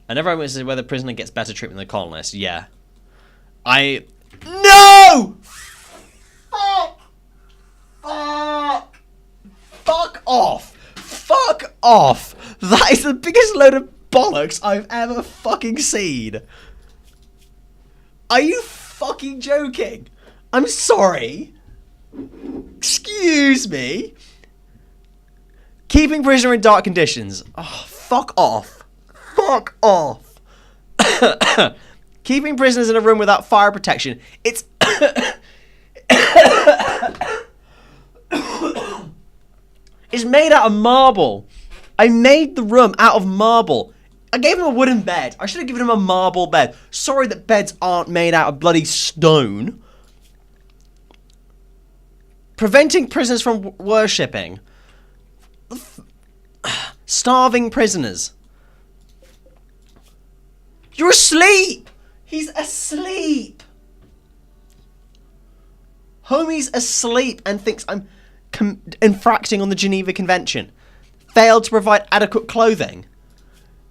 And everyone says whether prisoner gets better treatment than the colonist. Yeah. No! Fuck! Fuck! Fuck off! Fuck off! That is the biggest load of bollocks I've ever fucking seen. Are you fucking joking? I'm sorry. Excuse me. Keeping prisoner in dark conditions. Oh, fuck off. Fuck off. Keeping prisoners in a room without fire protection. It's... It's made out of marble. I made the room out of marble. I gave him a wooden bed. I should have given him a marble bed. Sorry that beds aren't made out of bloody stone. Preventing prisoners from worshipping. Starving prisoners. You're asleep. He's asleep. Homie's asleep and thinks I'm infracting on the Geneva Convention. Failed to provide adequate clothing.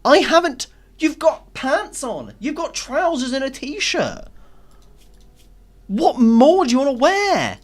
I haven't... You've got pants on. You've got trousers and a t-shirt. What more do you want to wear?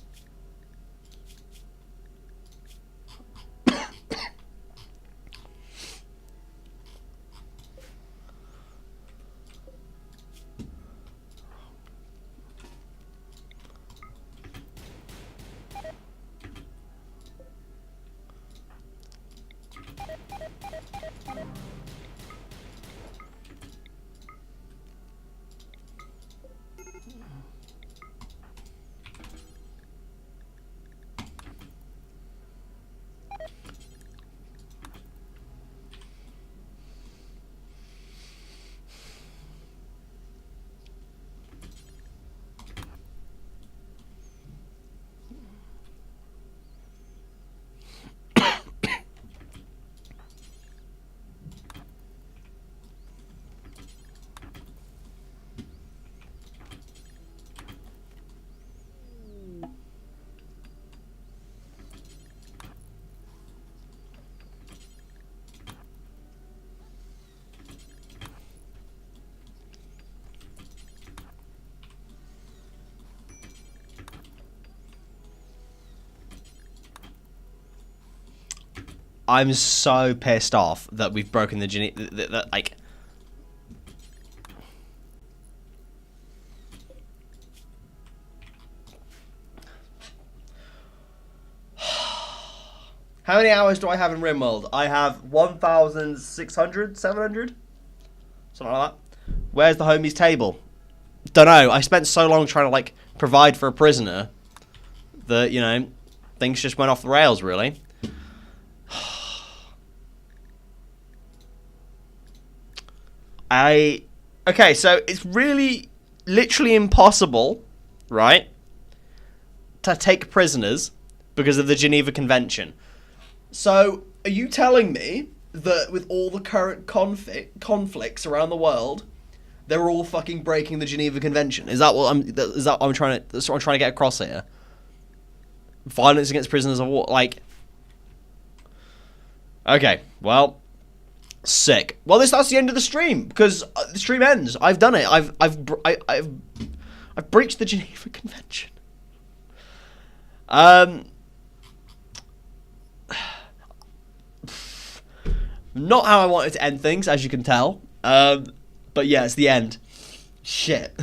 I'm so pissed off that we've broken the Geneva... like... How many hours do I have in Rimworld? I have 1,600? 700? Something like that. Where's the homie's table? Dunno. I spent so long trying to, like, provide for a prisoner that, you know, things just went off the rails, really. Okay, so it's really, literally impossible, right, to take prisoners because of the Geneva Convention. So, are you telling me that with all the current conflicts around the world, they're all fucking breaking the Geneva Convention. Is that what I'm trying to? That's what I'm trying to get across here. Violence against prisoners of war, like. Okay, well, sick. Well, that's the end of the stream because the stream ends. I've done it. I've breached the Geneva Convention. Not how I wanted to end things, as you can tell. But yeah, it's the end. Shit.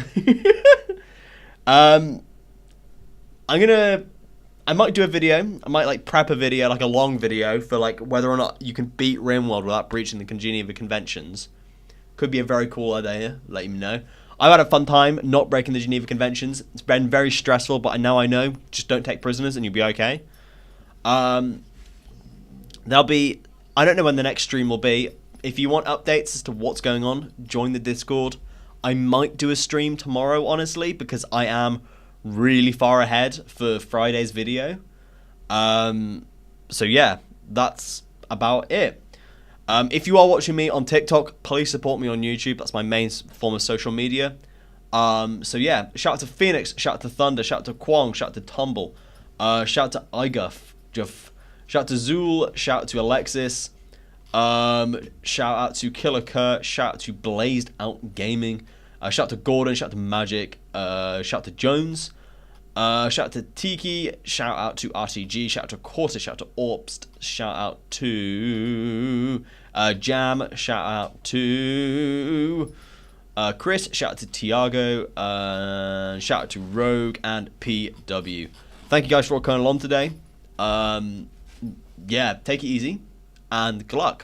I might do a video. I might like prep a video, like a long video for like whether or not you can beat Rimworld without breaching the Geneva Conventions. Could be a very cool idea. Let you know. I've had a fun time not breaking the Geneva Conventions. It's been very stressful, but now I know. Just don't take prisoners and you'll be okay. There'll be. I don't know when the next stream will be. If you want updates as to what's going on, join the Discord. I might do a stream tomorrow, honestly, because I am really far ahead for Friday's video. So yeah, that's about it. If you are watching me on TikTok, please support me on YouTube. That's my main form of social media. So yeah, shout out to Phoenix, shout out to Thunder, shout out to Kwong, shout out to Tumble, shout out to Iguff, shout out to Zool, shout out to Alexis, shout out to Killer Kurt, shout out to Blazed Out Gaming, shout out to Gordon, shout out to Magic, shout out to Jones, shout out to Tiki, shout out to RTG, shout out to Corta, shout out to Orpst, shout out to Jam, shout out to Chris, shout out to Tiago, shout out to Rogue and PW. Thank you guys for coming along today. Yeah, take it easy and good luck.